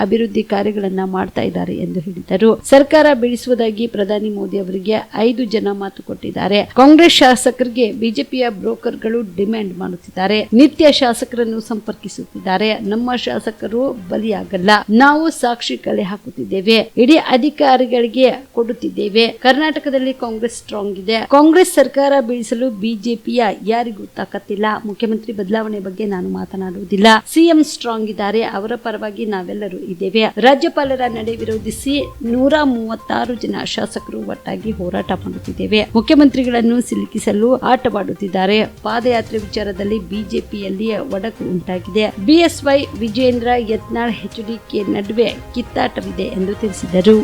ಅಭಿವೃದ್ಧಿ ಕಾರ್ಯಗಳನ್ನ ಮಾಡ್ತಾ ಇದ್ದಾರೆ ಎಂದು ಹೇಳಿದರು. ಸರ್ಕಾರ ಬೀಳಿಸುವುದಾಗಿ ಪ್ರಧಾನಿ ಮೋದಿ ಅವರಿಗೆ 5 ಜನ ಮಾತು ಕೊಟ್ಟಿದ್ದಾರೆ. ಕಾಂಗ್ರೆಸ್ ಶಾಸಕರಿಗೆ ಬಿಜೆಪಿಯ ಬ್ರೋಕರ್ಗಳು ಡಿಮ್ಯಾಂಡ್ ಮಾಡುತ್ತಿದ್ದಾರೆ. ನಿತ್ಯ ಶಾಸಕರನ್ನು ಸಂಪರ್ಕಿಸುತ್ತಿದ್ದಾರೆ. ನಮ್ಮ ಶಾಸಕರು ಬಲಿಯಾಗಲ್ಲ, ನಾವು ಸಾಕ್ಷಿ ಕಲೆ ಹಾಕುತ್ತಿದ್ದೇವೆ, ಇಡೀ ಅಧಿಕಾರಿಗಳಿಗೆ ಕೊಡುತ್ತಿದ್ದೇವೆ. ಕರ್ನಾಟಕದಲ್ಲಿ ಕಾಂಗ್ರೆಸ್ ಸ್ಟ್ರಾಂಗ್ ಇದೆ. ಕಾಂಗ್ರೆಸ್ ಸರ್ಕಾರ ಬೀಳಿಸಲು ಬಿಜೆಪಿಯ ಯಾರಿಗೂ ತಾಕತ್ತಿಲ್ಲ. ಮುಖ್ಯಮಂತ್ರಿ ಬದಲಾವಣೆ ಬಗ್ಗೆ ನಾನು ಮಾತನಾಡುವುದಿಲ್ಲ. ಸಿಎಂ ಸ್ಟ್ರಾಂಗ್ ಇದ್ದಾರೆ, ಅವರ ಪರವಾಗಿ ನಾವೆಲ್ಲರೂ ಇದ್ದೇವೆ. ರಾಜ್ಯಪಾಲರ ನಡೆ ವಿರೋಧಿಸಿ 136 ಜನ ಶಾಸಕರು ಒಟ್ಟಾಗಿ ಹೋರಾಟ ಮಾಡುತ್ತಿದ್ದೇವೆ. ಮುಖ್ಯಮಂತ್ರಿಗಳನ್ನು ಸಿಲುಕಿಸಲು ಆಟವಾಡುತ್ತಿದ್ದಾರೆ. ಪಾದಯಾತ್ರೆ ವಿಚಾರದಲ್ಲಿ ಬಿಜೆಪಿಯಲ್ಲಿ ಒಡಕು ಉಂಟಾಗಿದೆ. ಬಿಎಸ್ವೈ, ವಿಜೇಂದ್ರ, ಯತ್ನಾಳ್, ಎಚ್ಡಿಕೆ ನಡುವೆ ಕಿತ್ತಾಟವಿದೆ ಎಂದು ತಿಳಿಸಿದರು.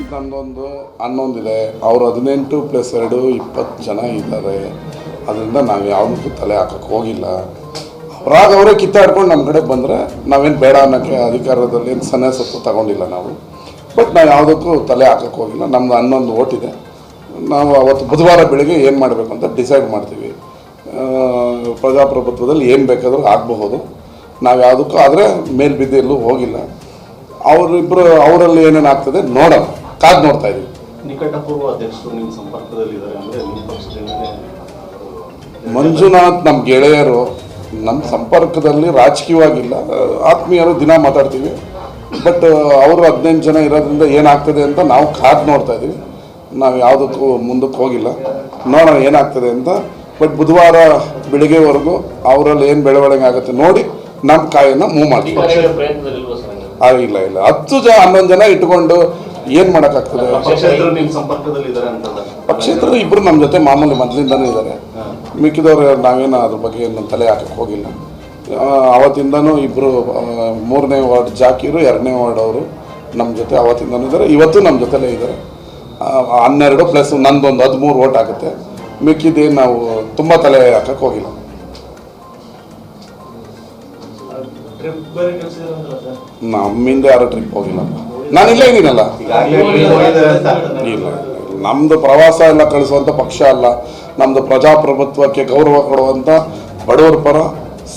ಹನ್ನೊಂದಿದೆ, ಅವರು 18+2 20 ಜನ ಇದ್ದಾರೆ. ಅದರಿಂದ ನಾವು ಯಾವುದಕ್ಕೂ ತಲೆ ಹಾಕಕ್ಕೆ ಹೋಗಿಲ್ಲ. ಅವರೇ ಕಿತ್ತಾಡ್ಕೊಂಡು ನಮ್ಮ ಕಡೆ ಬಂದರೆ ನಾವೇನು ಬೇಡ ಅನ್ನೋಕ್ಕೆ ಅಧಿಕಾರದಲ್ಲಿ ಏನು ಸನ್ಯಾಸತ್ವ ತಗೊಂಡಿಲ್ಲ ನಾವು. ಬಟ್ ನಾವು ಯಾವುದಕ್ಕೂ ತಲೆ ಹಾಕಕ್ಕೆ ಹೋಗಿಲ್ಲ. ನಮ್ಮದು 11 ಓಟಿದೆ. ನಾವು ಅವತ್ತು ಬುಧವಾರ ಬೆಳಗ್ಗೆ ಏನು ಮಾಡಬೇಕು ಅಂತ ಡಿಸೈಡ್ ಮಾಡ್ತೀವಿ. ಪ್ರಜಾಪ್ರಭುತ್ವದಲ್ಲಿ ಏನು ಬೇಕಾದರೂ ಆಗಬಹುದು. ನಾವು ಯಾವುದಕ್ಕೂ ಆದರೆ ಮೇಲ್ ಬಿದ್ದು ಎಲ್ಲೂ ಹೋಗಿಲ್ಲ. ಅವರಿಬ್ಬರು ಅವರಲ್ಲಿ ಏನೇನು ಆಗ್ತದೆ ನೋಡೋಣ, ಕಾದು ನೋಡ್ತಾ ಇದ್ದೀವಿ.
ನಿಕಟಪೂರ್ವ ಅಧ್ಯಕ್ಷರು ನಿಮ್ಮ ಸಂಪರ್ಕದಲ್ಲಿದ್ದಾರೆ ಅಂದರೆ ನಿಮ್ಮ ಪಕ್ಷದಿಂದಲೇ
ಮಂಜುನಾಥ್ ನಮ್ಮ ಗೆಳೆಯರು, ನಮ್ಮ ಸಂಪರ್ಕದಲ್ಲಿ ರಾಜಕೀಯವಾಗಿಲ್ಲ, ಆತ್ಮೀಯರು, ದಿನ ಮಾತಾಡ್ತೀವಿ. ಬಟ್ ಅವರು 15 ಜನ ಇರೋದ್ರಿಂದ ಏನಾಗ್ತದೆ ಅಂತ ನಾವು ಕಾದು ನೋಡ್ತಾ ಇದ್ದೀವಿ. ನಾವು ಯಾವುದಕ್ಕೂ ಮುಂದಕ್ಕೆ ಹೋಗಿಲ್ಲ, ನೋಡೋಣ ಏನಾಗ್ತದೆ ಅಂತ. ಬಟ್ ಬುಧವಾರ ಬೆಳಿಗ್ಗೆವರೆಗೂ ಅವರಲ್ಲಿ ಏನು ಬೆಳವಣಿಗೆ ಆಗುತ್ತೆ ನೋಡಿ ನಮ್ಮ ಕಾಯನ್ನು ಮೂವ್ ಮಾಡ್ತೀವಿ. ಇಲ್ಲ 11 ಜನ ಇಟ್ಕೊಂಡು ಏನು ಮಾಡೋಕ್ಕಾಗ್ತದೆ?
ನಿಮ್ಮ ಸಂಪರ್ಕದಲ್ಲಿ
ಪಕ್ಷೇತರರು ಇಬ್ಬರು ನಮ್ಮ ಜೊತೆ ಮಾಮೂಲಿ ಮೊದಲಿಂದನೂ ಇದ್ದಾರೆ. ಮಿಕ್ಕಿದವರು ನಾವೇನು ಅದ್ರ ಬಗ್ಗೆ ಏನು ತಲೆ ಹಾಕಕ್ಕೆ ಹೋಗಿಲ್ಲ. ಅವತ್ತಿಂದನೂ ಇಬ್ಬರು 3ನೇ ವಾರ್ಡ್ ಜಾಕೀರು 2ನೇ ವಾರ್ಡ್ ಅವರು ನಮ್ಮ ಜೊತೆ ಅವತ್ತಿಂದನೂ ಇದ್ದಾರೆ, ಇವತ್ತು ನಮ್ಮ ಜೊತೆಲೇ ಇದ್ದಾರೆ. 12 ಪ್ಲಸ್ ನಂದೊಂದು 13 ವೋಟ್ ಆಗುತ್ತೆ. ಮಿಕ್ಕಿದ್ದೇನು ನಾವು ತುಂಬ ತಲೆ ಹಾಕಕ್ಕೆ ಹೋಗಿಲ್ಲ. ನಮ್ಮಿಂದ ಯಾರು ಟ್ರಿಪ್ ಹೋಗಿಲ್ಲ. ನಾನು ಇಲ್ಲೇ ಇದ್ದೀನಲ್ಲ. ಇಲ್ಲ, ನಮ್ಮದು ಪ್ರವಾಸ ಎಲ್ಲ ಕಳಿಸುವಂಥ ಪಕ್ಷ ಅಲ್ಲ. ನಮ್ಮದು ಪ್ರಜಾಪ್ರಭುತ್ವಕ್ಕೆ ಗೌರವ ಕೊಡುವಂಥ ಬಡವರ ಪರ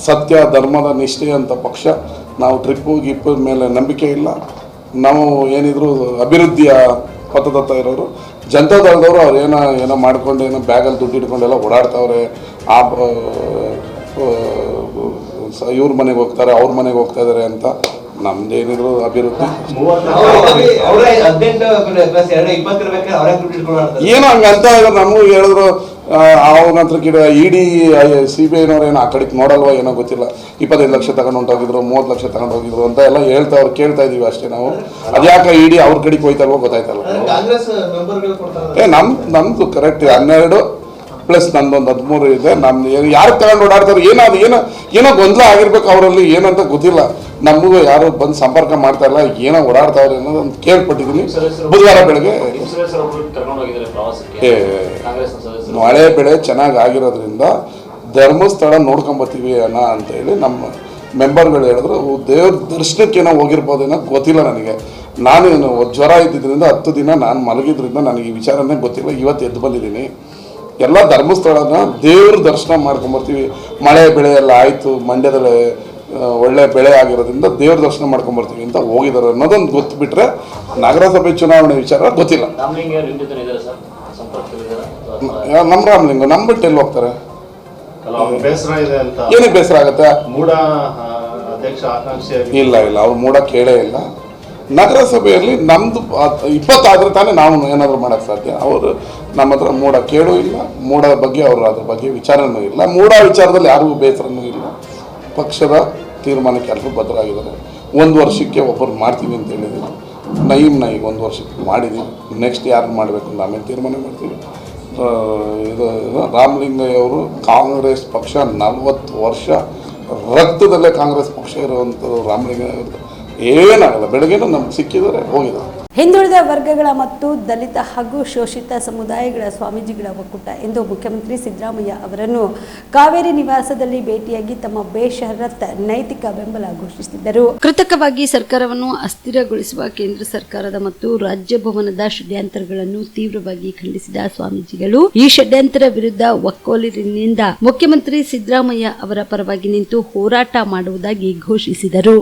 ಸತ್ಯ ಧರ್ಮದ ನಿಷ್ಠೆ ಅಂತ ಪಕ್ಷ. ನಾವು ಗಿಪ್ಪು ಮೇಲೆ ನಂಬಿಕೆ ಇಲ್ಲ. ನಾವು ಏನಿದ್ರು ಅಭಿವೃದ್ಧಿಯ ಪಥದತ್ತ ಇರೋರು. ಜನತಾ ದಳದವರು ಅವ್ರು ಏನೋ ಮಾಡ್ಕೊಂಡು ಏನೋ ಬ್ಯಾಗಲ್ಲಿ ದುಡ್ಡು ಇಟ್ಕೊಂಡೆಲ್ಲ ಓಡಾಡ್ತಾವ್ರೆ. ಇವ್ರ ಮನೆಗೆ ಹೋಗ್ತಾರೆ, ಅವ್ರ ಮನೆಗೆ ಹೋಗ್ತಾ ಇದ್ದಾರೆ ಅಂತ. ನಮ್ದೇನಿದ್ರು ಅಭಿವೃದ್ಧಿ ಏನೋ ಹಂಗಂತ ನಮಗೂ ಹೇಳಿದ್ರು. ಅವಾಗಂತ್ರ ಇಡಿ CBI ಏನೋ ಆ ಕಡೆಗೆ ನೋಡಲ್ವ ಏನೋ ಗೊತ್ತಿಲ್ಲ. 25 ಲಕ್ಷ ತಗೊಂಡು ಹೊಂಟೋಗಿದ್ರು, 30 ಲಕ್ಷ ತಗೊಂಡು ಹೋಗಿದ್ರು ಅಂತ ಎಲ್ಲ ಹೇಳ್ತಾವ್ರು, ಕೇಳ್ತಾ ಇದೀವಿ ಅಷ್ಟೇ ನಾವು. ಅದ್ಯಾಕೆ ಇಡಿ ಅವ್ರ ಕಡೆಗೆ ಹೋಯ್ತಲ್ವೋ ಗೊತ್ತಾಯ್ತಲ್ಲ. ನಮ್ದು ಕರೆಕ್ಟ್ 12 ಪ್ಲಸ್ ನಂದೊಂದು 13 ಇದೆ. ನಮ್ದು ಯಾರು ತಗೊಂಡು ಓಡಾಡ್ತಾರೆ ಏನೋ ಗೊಂದಲ ಆಗಿರ್ಬೇಕು ಅವರಲ್ಲಿ, ಏನಂತ ಗೊತ್ತಿಲ್ಲ. ನಮಗೂ ಯಾರು ಬಂದು ಸಂಪರ್ಕ ಮಾಡ್ತಾ ಇಲ್ಲ, ಏನೋ ಓಡಾಡ್ತಾವ್ರೆ ಅನ್ನೋದೊಂದು ಕೇಳ್ಪಟ್ಟಿದ್ದೀನಿ. ಬುಧವಾರ ಬೆಳಗ್ಗೆ ಮಳೆ ಬೆಳೆ ಚೆನ್ನಾಗಿ ಆಗಿರೋದ್ರಿಂದ ಧರ್ಮಸ್ಥಳ ನೋಡ್ಕೊಂಬತ್ತೀವಿ ಅಣ್ಣ ಅಂತ ಹೇಳಿ ನಮ್ಮ ಮೆಂಬರ್ಗಳು ಹೇಳಿದ್ರು. ದೇವ್ರ ದರ್ಶನಕ್ಕೇನೋ ಹೋಗಿರ್ಬೋದೇನೋ ಗೊತ್ತಿಲ್ಲ ನನಗೆ. ನಾನು ಜ್ವರ ಇದ್ದಿದ್ದರಿಂದ 10 ದಿನ ನಾನು ಮಲಗಿದ್ರಿಂದ ನನಗೆ ಈ ವಿಚಾರನೇ ಗೊತ್ತಿಲ್ಲ. ಇವತ್ತು ಎದ್ದು ಬಂದಿದ್ದೀನಿ. ಎಲ್ಲ ಧರ್ಮಸ್ಥಳನ ದೇವ್ರ ದರ್ಶನ ಮಾಡ್ಕೊಂಬರ್ತೀವಿ. ಮಳೆ ಬೆಳೆ ಎಲ್ಲ ಆಯಿತು, ಮಂಡ್ಯದಲ್ಲಿ ಒಳ್ಳೆ ಬೆಳೆ ಆಗಿರೋದ್ರಿಂದ ದೇವ್ರ ದರ್ಶನ ಮಾಡ್ಕೊಂಬರ್ತೀವಿ ಅಂತ ಹೋಗಿದ್ದಾರೆ ಅನ್ನೋದೊಂದು ಗೊತ್ತು. ಬಿಟ್ಟರೆ ನಗರಸಭೆ ಚುನಾವಣೆ ವಿಚಾರ ಗೊತ್ತಿಲ್ಲ. ನಮ್ಮ ರಾಮಲಿಂಗ ನಮ್ಮ ಬಿಟ್ಟು ಎಲ್ಲಿ ಹೋಗ್ತಾರೆ? ಏನಕ್ಕೆ ಬೇಸರ ಆಗುತ್ತೆ? ಇಲ್ಲ ಅವ್ರು ಮೂಡ ಕೇಳೇ ಇಲ್ಲ. ನಗರಸಭೆಯಲ್ಲಿ ನಮ್ಮದು 20 ಆದರೆ ತಾನೇ ನಾವು ಏನಾದರೂ ಮಾಡೋಕ್ಕೆ ಸಾಧ್ಯ. ಅವರು ನಮ್ಮ ಹತ್ರ ಮೂಡ ಕೇಳೂ ಇಲ್ಲ, ಮೂಡದ ಬಗ್ಗೆ ಅವರು ಅದ್ರ ಬಗ್ಗೆ ವಿಚಾರನೂ ಇಲ್ಲ. ಮೂಡ ವಿಚಾರದಲ್ಲಿ ಯಾರಿಗೂ ಬೇಸರನೂ ಇಲ್ಲ. ಪಕ್ಷದ ತೀರ್ಮಾನಕ್ಕೆ ಎಲ್ಲರೂ ಬದ್ಧರಾಗಿದ್ದಾರೆ. 1 ವರ್ಷಕ್ಕೆ ಒಬ್ಬರು ಮಾಡ್ತೀವಿ ಅಂತ ಹೇಳಿದ್ದೀವಿ. ನೈಮ್ 1 ವರ್ಷಕ್ಕೆ ಮಾಡಿದ್ದೀವಿ. ನೆಕ್ಸ್ಟ್ ಯಾರು ಮಾಡಬೇಕು ಅಂತ ಆಮೇಲೆ ತೀರ್ಮಾನ ಮಾಡ್ತೀವಿ. ಇದು ರಾಮಲಿಂಗಯ್ಯವರು ಕಾಂಗ್ರೆಸ್ ಪಕ್ಷ 40 ವರ್ಷ ರಕ್ತದಲ್ಲೇ ಕಾಂಗ್ರೆಸ್ ಪಕ್ಷ ಇರುವಂಥದ್ದು ರಾಮಲಿಂಗಯ್ಯವ್ರದ್ದು. ಏನಾಗಲ್ಲ, ಬೆಳಗ್ಗೆನೂ ನಮ್ಗೆ ಸಿಕ್ಕಿದ್ದಾರೆ, ಹೋಗಿದ್ದಾರೆ.
ಹಿಂದುಳಿದ ವರ್ಗಗಳ ಮತ್ತು ದಲಿತ ಹಾಗೂ ಶೋಷಿತ ಸಮುದಾಯಗಳ ಸ್ವಾಮೀಜಿಗಳ ಒಕ್ಕೂಟ ಎಂದು ಮುಖ್ಯಮಂತ್ರಿ ಸಿದ್ದರಾಮಯ್ಯ ಅವರನ್ನು ಕಾವೇರಿ ನಿವಾಸದಲ್ಲಿ ಭೇಟಿಯಾಗಿ ತಮ್ಮ ಬೇಷರತ್ ನೈತಿಕ ಬೆಂಬಲ ಘೋಷಿಸಿದರು. ಕೃತಕವಾಗಿ ಸರ್ಕಾರವನ್ನು ಅಸ್ಥಿರಗೊಳಿಸುವ ಕೇಂದ್ರ ಸರ್ಕಾರದ ಮತ್ತು ರಾಜ್ಯ ಭವನದ ಷಡ್ಯಂತ್ರಗಳನ್ನು ತೀವ್ರವಾಗಿ ಖಂಡಿಸಿದ ಸ್ವಾಮೀಜಿಗಳು ಈ ಷಡ್ಯಂತ್ರ ವಿರುದ್ಧ ಒಕ್ಕೊಲಿನಿಂದ ಮುಖ್ಯಮಂತ್ರಿ ಸಿದ್ದರಾಮಯ್ಯ ಅವರ ಪರವಾಗಿ ನಿಂತು ಹೋರಾಟ ಮಾಡುವುದಾಗಿ ಘೋಷಿಸಿದರು.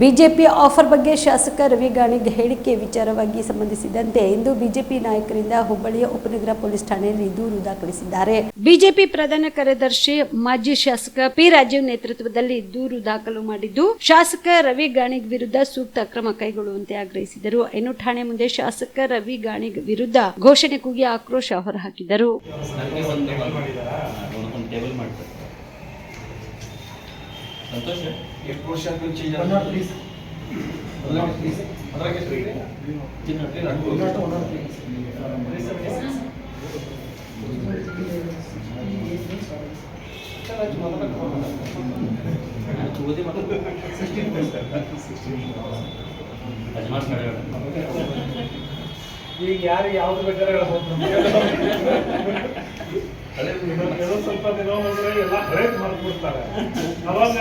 ಬಿಜೆಪಿ ಆಫರ್ ಬಗ್ಗೆ ಶಾಸಕ ರವಿ ಗಾಣಿಗ್ ಹೇಳಿಕೆ ವಿಚಾರವಾಗಿ ಸಂಬಂಧಿಸಿದಂತೆ ಇಂದು ಬಿಜೆಪಿ ನಾಯಕರಿಂದ ಹುಬ್ಬಳ್ಳಿಯ ಉಪನಗರ ಪೊಲೀಸ್ ಠಾಣೆಯಲ್ಲಿ ದೂರು ದಾಖಲಿಸಿದ್ದಾರೆ. ಬಿಜೆಪಿ ಪ್ರಧಾನ ಕಾರ್ಯದರ್ಶಿ ಮಾಜಿ ಶಾಸಕ ಪಿ ರಾಜೀವ್ ನೇತೃತ್ವದಲ್ಲಿ ದೂರು ದಾಖಲು ಮಾಡಿದ್ದು, ಶಾಸಕ ರವಿ ಗಾಣಿಗ್ ವಿರುದ್ಧ ಸೂಕ್ತ ಕ್ರಮ ಕೈಗೊಳ್ಳುವಂತೆ ಆಗ್ರಹಿಸಿದರು. ಇನ್ನು ಠಾಣೆ ಮುಂದೆ ಶಾಸಕ ರವಿ ಗಾಣಿಗ್ ವಿರುದ್ಧ ಘೋಷಣೆ ಕೂಗಿ ಆಕ್ರೋಶ ಹೊರಹಾಕಿದರು.
ಈಗ ಯಾರು ಯಾವ್ದು ಬೇಕಾದ್ರೆ ಸ್ವಲ್ಪ ದಿನ ಹೋದ್ರೆ ಎಲ್ಲ ಹಳೇದ್ ಮಾಡ್ಬಿಡ್ತಾರೆ. ಅವಾಗ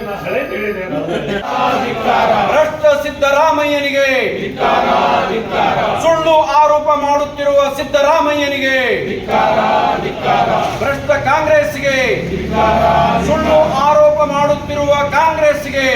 ನಾ ಹಳೇದ್ ಹೇಳಿದೆ
ಭ್ರಷ್ಟ ಸಿದ್ದರಾಮಯ್ಯನಿಗೆ, ಸುಳ್ಳು ಆರೋಪ ಮಾಡುತ್ತಿರುವ ಸಿದ್ದರಾಮಯ್ಯನಿಗೆ, ಭ್ರಷ್ಟ ಕಾಂಗ್ರೆಸ್ಗೆ, ಸುಳ್ಳು ಆರೋಪ ಮಾಡುತ್ತಿರುವ ಕಾಂಗ್ರೆಸ್ಗೆ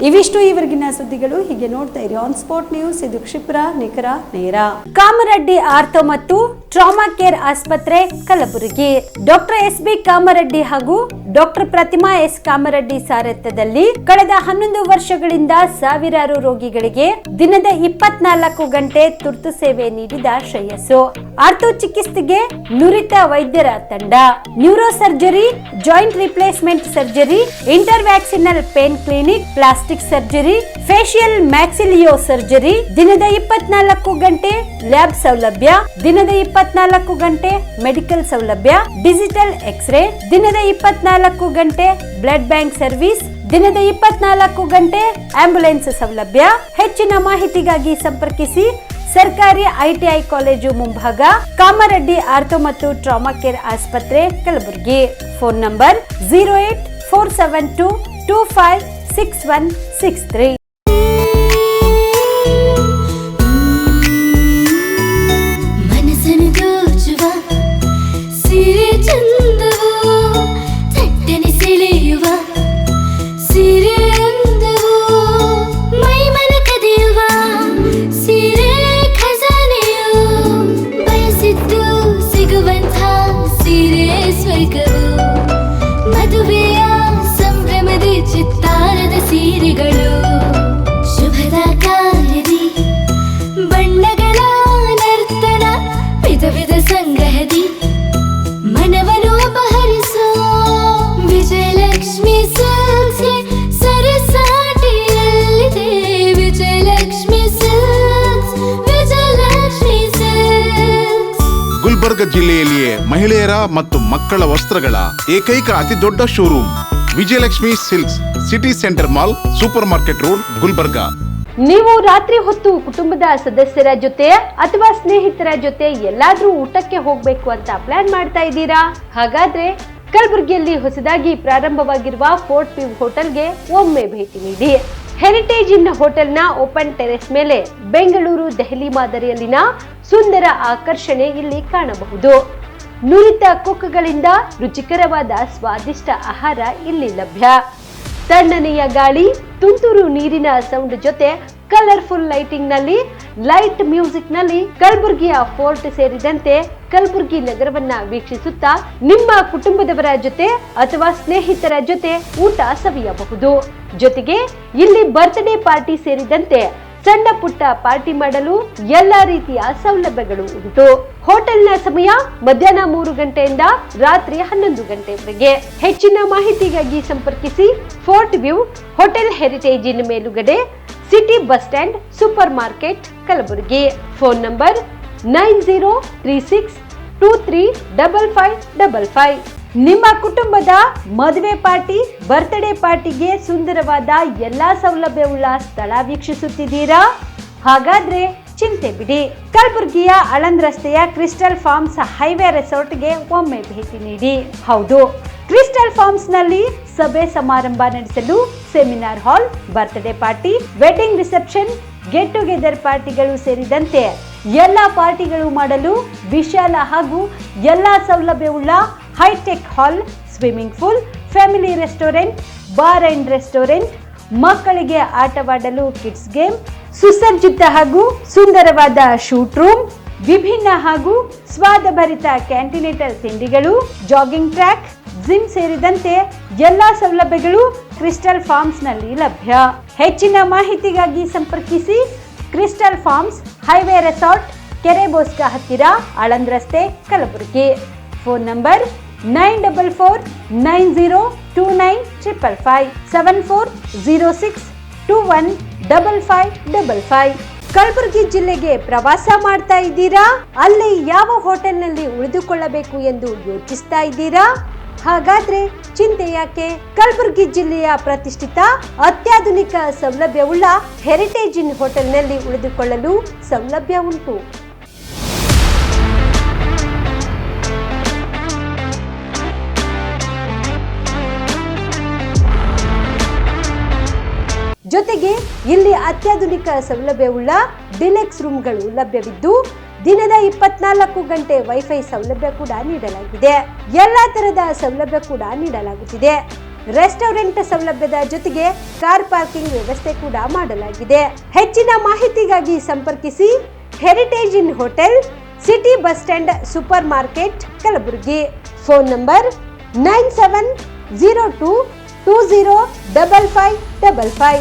ಇವಿಷ್ಟು ಈವರೆಗಿನ ಸುದ್ದಿಗಳು. ಹೀಗೆ ನೋಡ್ತಾ ಇರಿ ಆನ್ ಸ್ಪಾಟ್ ನ್ಯೂಸ್. ಇದು ಕ್ಷಿಪ್ರ, ನಿಖರ, ನೇರ. ಕಾಮರೆಡ್ಡಿ ಆರ್ಥೋ ಮತ್ತು ಟ್ರಾಮಾ ಕೇರ್ ಆಸ್ಪತ್ರೆ ಕಲಬುರಗಿ. ಡಾಕ್ಟರ್ SB ಕಾಮರೆಡ್ಡಿ ಹಾಗೂ ಡಾಕ್ಟರ್ ಪ್ರತಿಮಾ S ಕಾಮರೆಡ್ಡಿ ಸಾರಥ್ಯದಲ್ಲಿ ಕಳೆದ 11 ವರ್ಷಗಳಿಂದ ಸಾವಿರಾರು ರೋಗಿಗಳಿಗೆ ದಿನದ 24 ಗಂಟೆ ತುರ್ತು ಸೇವೆ ನೀಡಿದ ಶ್ರೇಯಸ್ಸು. ಆರ್ಥೋ ಚಿಕಿತ್ಸೆಗೆ ನುರಿತ ವೈದ್ಯರ ತಂಡ, neuro surgery, joint replacement surgery, interventional pain clinic, plastic surgery, facial maxillo surgery, ದಿನದ 24 ಗಂಟೆ ಲ್ಯಾಬ್ ಸೌಲಭ್ಯ, ದಿನದ 24 ಗಂಟೆ ಮೆಡಿಕಲ್ ಸೌಲಭ್ಯ, ಡಿಜಿಟಲ್ ಎಕ್ಸ್ರೇ, ದಿನದ 24 ಗಂಟೆ ಬ್ಲಡ್ ಬ್ಯಾಂಕ್ ಸರ್ವಿಸ್, ದಿನದ 24 ಗಂಟೆ ಆಂಬ್ಯುಲೆನ್ಸ್ ಸೌಲಭ್ಯ. ಹೆಚ್ಚಿನ ಮಾಹಿತಿಗಾಗಿ ಸಂಪರ್ಕಿಸಿ ಸರ್ಕಾರಿ ITI ಕಾಲೇಜು ಮುಂಭಾಗ, ಕಾಮರೆಡ್ಡಿ ಆರ್ಥೋ ಮತ್ತು ಟ್ರಾಮಾ ಕೇರ್ ಆಸ್ಪತ್ರೆ ಕಲಬುರಗಿ. Phone number 084722566163.
ಮದುವೆಯ ಸಂಭ್ರಮದ ಚಿತ್ತಾರದ ಸೀರೆಗಳು, ಶುಭದ ಕಾರ್ಯದಿ ಬಣ್ಣಗಳ ನರ್ತನ, ವಿಧ ವಿಧ ಸಂಗ್ರಹದಿ ಮನವನ್ನು ಅಪಹರಿಸೋ ವಿಜಯಲಕ್ಷ್ಮಿ ಸಿಲ್ಕ್ಸ್ ಸರಸಾಟಿಯಲ್ಲಿದೆ. Vijayalakshmi silks, Vijayalakshmi silks.
ಗುಲ್ಬರ್ಗ ಜಿಲ್ಲೆಯಲ್ಲಿಯೇ ಮಹಿಳೆಯರ ಮತ್ತು ಮಕ್ಕಳ ವಸ್ತ್ರಗಳ ಏಕೈಕ ಅತಿ ದೊಡ್ಡ showroom Vijayalakshmi silks, city centre mall, super market road, Gulbarga.
ನೀವು ರಾತ್ರಿ ಹೊತ್ತು ಕುಟುಂಬದ ಸದಸ್ಯರ ಜೊತೆ ಅಥವಾ ಸ್ನೇಹಿತರ ಜೊತೆ ಎಲ್ಲಾದ್ರೂ ಊಟಕ್ಕೆ ಹೋಗ್ಬೇಕು ಅಂತ ಪ್ಲಾನ್ ಮಾಡ್ತಾ ಇದ್ದೀರಾ? ಹಾಗಾದ್ರೆ ಕಲಬುರಗಿಯಲ್ಲಿ ಹೊಸದಾಗಿ ಪ್ರಾರಂಭವಾಗಿರುವ ಫೋರ್ಟ್ ವ್ಯೂ ಹೋಟೆಲ್ಗೆ ಒಮ್ಮೆ ಭೇಟಿ ನೀಡಿ. ಹೆರಿಟೇಜ್ ಇನ್ ಹೋಟೆಲ್ನ ಓಪನ್ ಟೆರೆಸ್ ಮೇಲೆ ಬೆಂಗಳೂರು ದೆಹಲಿ ಮಾದರಿಯಲ್ಲಿನ ಸುಂದರ ಆಕರ್ಷಣೆ ಇಲ್ಲಿ ಕಾಣಬಹುದು. ನುರಿತ ಕುಕ್ಗಳಿಂದ ರುಚಿಕರವಾದ ಸ್ವಾದಿಷ್ಟ ಆಹಾರ ಇಲ್ಲಿ ಲಭ್ಯ. ತಣ್ಣನೆಯ ಗಾಳಿ, ತುಂತುರು ನೀರಿನ ಸೌಂಡ್ ಜೊತೆ ಕಲರ್ಫುಲ್ ಲೈಟಿಂಗ್ ನಲ್ಲಿ, ಲೈಟ್ ಮ್ಯೂಸಿಕ್ ನಲ್ಲಿ ಕಲಬುರಗಿಯ ಫೋರ್ಟ್ ಸೇರಿದಂತೆ ಕಲಬುರಗಿ ನಗರವನ್ನ ವೀಕ್ಷಿಸುತ್ತಾ ನಿಮ್ಮ ಕುಟುಂಬದವರ ಜೊತೆ ಅಥವಾ ಸ್ನೇಹಿತರ ಜೊತೆ ಊಟ ಸವಿಯಬಹುದು. ಜೊತೆಗೆ ಇಲ್ಲಿ ಬರ್ತ್ಡೇ ಪಾರ್ಟಿ ಸೇರಿದಂತೆ ಸಣ್ಣ ಪುಟ್ಟ ಪಾರ್ಟಿ ಮಾಡಲು ಎಲ್ಲಾ ರೀತಿಯ ಸೌಲಭ್ಯಗಳು ಉಂಟು. ಹೋಟೆಲ್ನ ಸಮಯ ಮಧ್ಯಾಹ್ನ 3 ಗಂಟೆಯಿಂದ ರಾತ್ರಿ 11 ಗಂಟೆವರೆಗೆ. ಹೆಚ್ಚಿನ ಮಾಹಿತಿಗಾಗಿ ಸಂಪರ್ಕಿಸಿ ಫೋರ್ಟ್ ವ್ಯೂ ಹೋಟೆಲ್, ಹೆರಿಟೇಜ್ ಇನ್ ಮೇಲುಗಡೆ, city bus stand, super market, Kalaburagi. Phone number 9036235555. ನಿಮ್ಮ ಕುಟುಂಬದ ಮದುವೆ ಪಾರ್ಟಿ, ಬರ್ತ್ಡೇ ಪಾರ್ಟಿಗೆ ಸುಂದರವಾದ ಎಲ್ಲಾ ಸೌಲಭ್ಯವುಳ್ಳ ಸ್ಥಳ ವೀಕ್ಷಿಸುತ್ತಿದ್ದೀರಾ? ಹಾಗಾದ್ರೆ ಚಿಂತೆ ಬಿಡಿ. ಕಲಬುರಗಿಯ ಆಳಂದ್ ರಸ್ತೆಯ ಕ್ರಿಸ್ಟಲ್ ಫಾರ್ಮ್ಸ್ ಹೈವೇ ರೆಸಾರ್ಟ್ಗೆ ಒಮ್ಮೆ ಭೇಟಿ ನೀಡಿ. ಹೌದು, ಕ್ರಿಸ್ಟಲ್ ಫಾರ್ಮ್ಸ್ ನಲ್ಲಿ ಸಭೆ ಸಮಾರಂಭ ನಡೆಸಲು seminar hall, birthday party, wedding reception, get together ಪಾರ್ಟಿಗಳು ಸೇರಿದಂತೆ ಎಲ್ಲಾ ಪಾರ್ಟಿಗಳು ಮಾಡಲು ವಿಶಾಲ ಹಾಗೂ ಎಲ್ಲಾ ಸೌಲಭ್ಯವುಳ್ಳ hitech hall, swimming pool, family restaurant, bar and restaurant, ಮಕ್ಕಳಿಗೆ ಆಟವಾಡಲು ಕಿಡ್ಸ್ ಗೇಮ್, ಸುಸಜ್ಜಿತ ಹಾಗೂ ಸುಂದರವಾದ ಶೂಟ್ ರೂಮ್, ವಿಭಿನ್ನ ಹಾಗೂ ಸ್ವಾದಭರಿತ ಕ್ಯಾಂಟಿನೇಟರ್ ತಿಂಡಿಗಳು, ಜಾಗಿಂಗ್ ಟ್ರ್ಯಾಕ್, ಜಿಮ್ ಸೇರಿದಂತೆ ಎಲ್ಲಾ ಸೌಲಭ್ಯಗಳು ಕ್ರಿಸ್ಟಲ್ ಫಾರ್ಮ್ಸ್ ನಲ್ಲಿ ಲಭ್ಯ. ಹೆಚ್ಚಿನ ಮಾಹಿತಿಗಾಗಿ ಸಂಪರ್ಕಿಸಿ ಕ್ರಿಸ್ಟಲ್ ಫಾರ್ಮ್ಸ್ ಹೈವೇ ರೆಸಾರ್ಟ್, ಕೆರೆ ಬೋಸ್ಕಾ ಹತ್ತಿರ, ಆಳಂದ್ ರಸ್ತೆ, ಕಲಬುರಗಿ. Phone number 9490295555 7406215555. ಕಲಬುರಗಿ ಜಿಲ್ಲೆಗೆ ಪ್ರವಾಸ ಮಾಡ್ತಾ ಇದ್ದೀರಾ? ಅಲ್ಲಿ ಯಾವ ಹೋಟೆಲ್ನಲ್ಲಿ ಉಳಿದುಕೊಳ್ಳಬೇಕು ಎಂದು ಯೋಚಿಸ್ತಾ ಇದ್ದೀರಾ? ಹಾಗಾದ್ರೆ ಚಿಂತೆ ಯಾಕೆ? ಕಲಬುರಗಿ ಜಿಲ್ಲೆಯ ಪ್ರತಿಷ್ಠಿತ ಅತ್ಯಾಧುನಿಕ ಸೌಲಭ್ಯವುಳ್ಳ ಹೆರಿಟೇಜ್ ಇನ್ ಹೋಟೆಲ್ನಲ್ಲಿ ಉಳಿದುಕೊಳ್ಳಲು ಸೌಲಭ್ಯ ಉಂಟು. ಜೊತೆಗೆ ಇಲ್ಲಿ ಅತ್ಯಾಧುನಿಕ ಸೌಲಭ್ಯವುಳ್ಳ ಡಿಲೆಕ್ಸ್ ರೂಮ್ಗಳು ಲಭ್ಯವಿದ್ದು ದಿನದ 24 ಗಂಟೆ ವೈಫೈ ಸೌಲಭ್ಯ ಕೂಡ ನೀಡಲಾಗಿದೆ. ಎಲ್ಲಾ ತರದ ಸೌಲಭ್ಯ ಕೂಡ ನೀಡಲಾಗುತ್ತಿದೆ. ರೆಸ್ಟೋರೆಂಟ್ ಸೌಲಭ್ಯದ ಜೊತೆಗೆ ಕಾರ್ ಪಾರ್ಕಿಂಗ್ ವ್ಯವಸ್ಥೆ ಕೂಡ ಮಾಡಲಾಗಿದೆ. ಹೆಚ್ಚಿನ ಮಾಹಿತಿಗಾಗಿ ಸಂಪರ್ಕಿಸಿ heritage inn hotel, city bus stand, super market, Kalaburagi. Phone number 9702205555.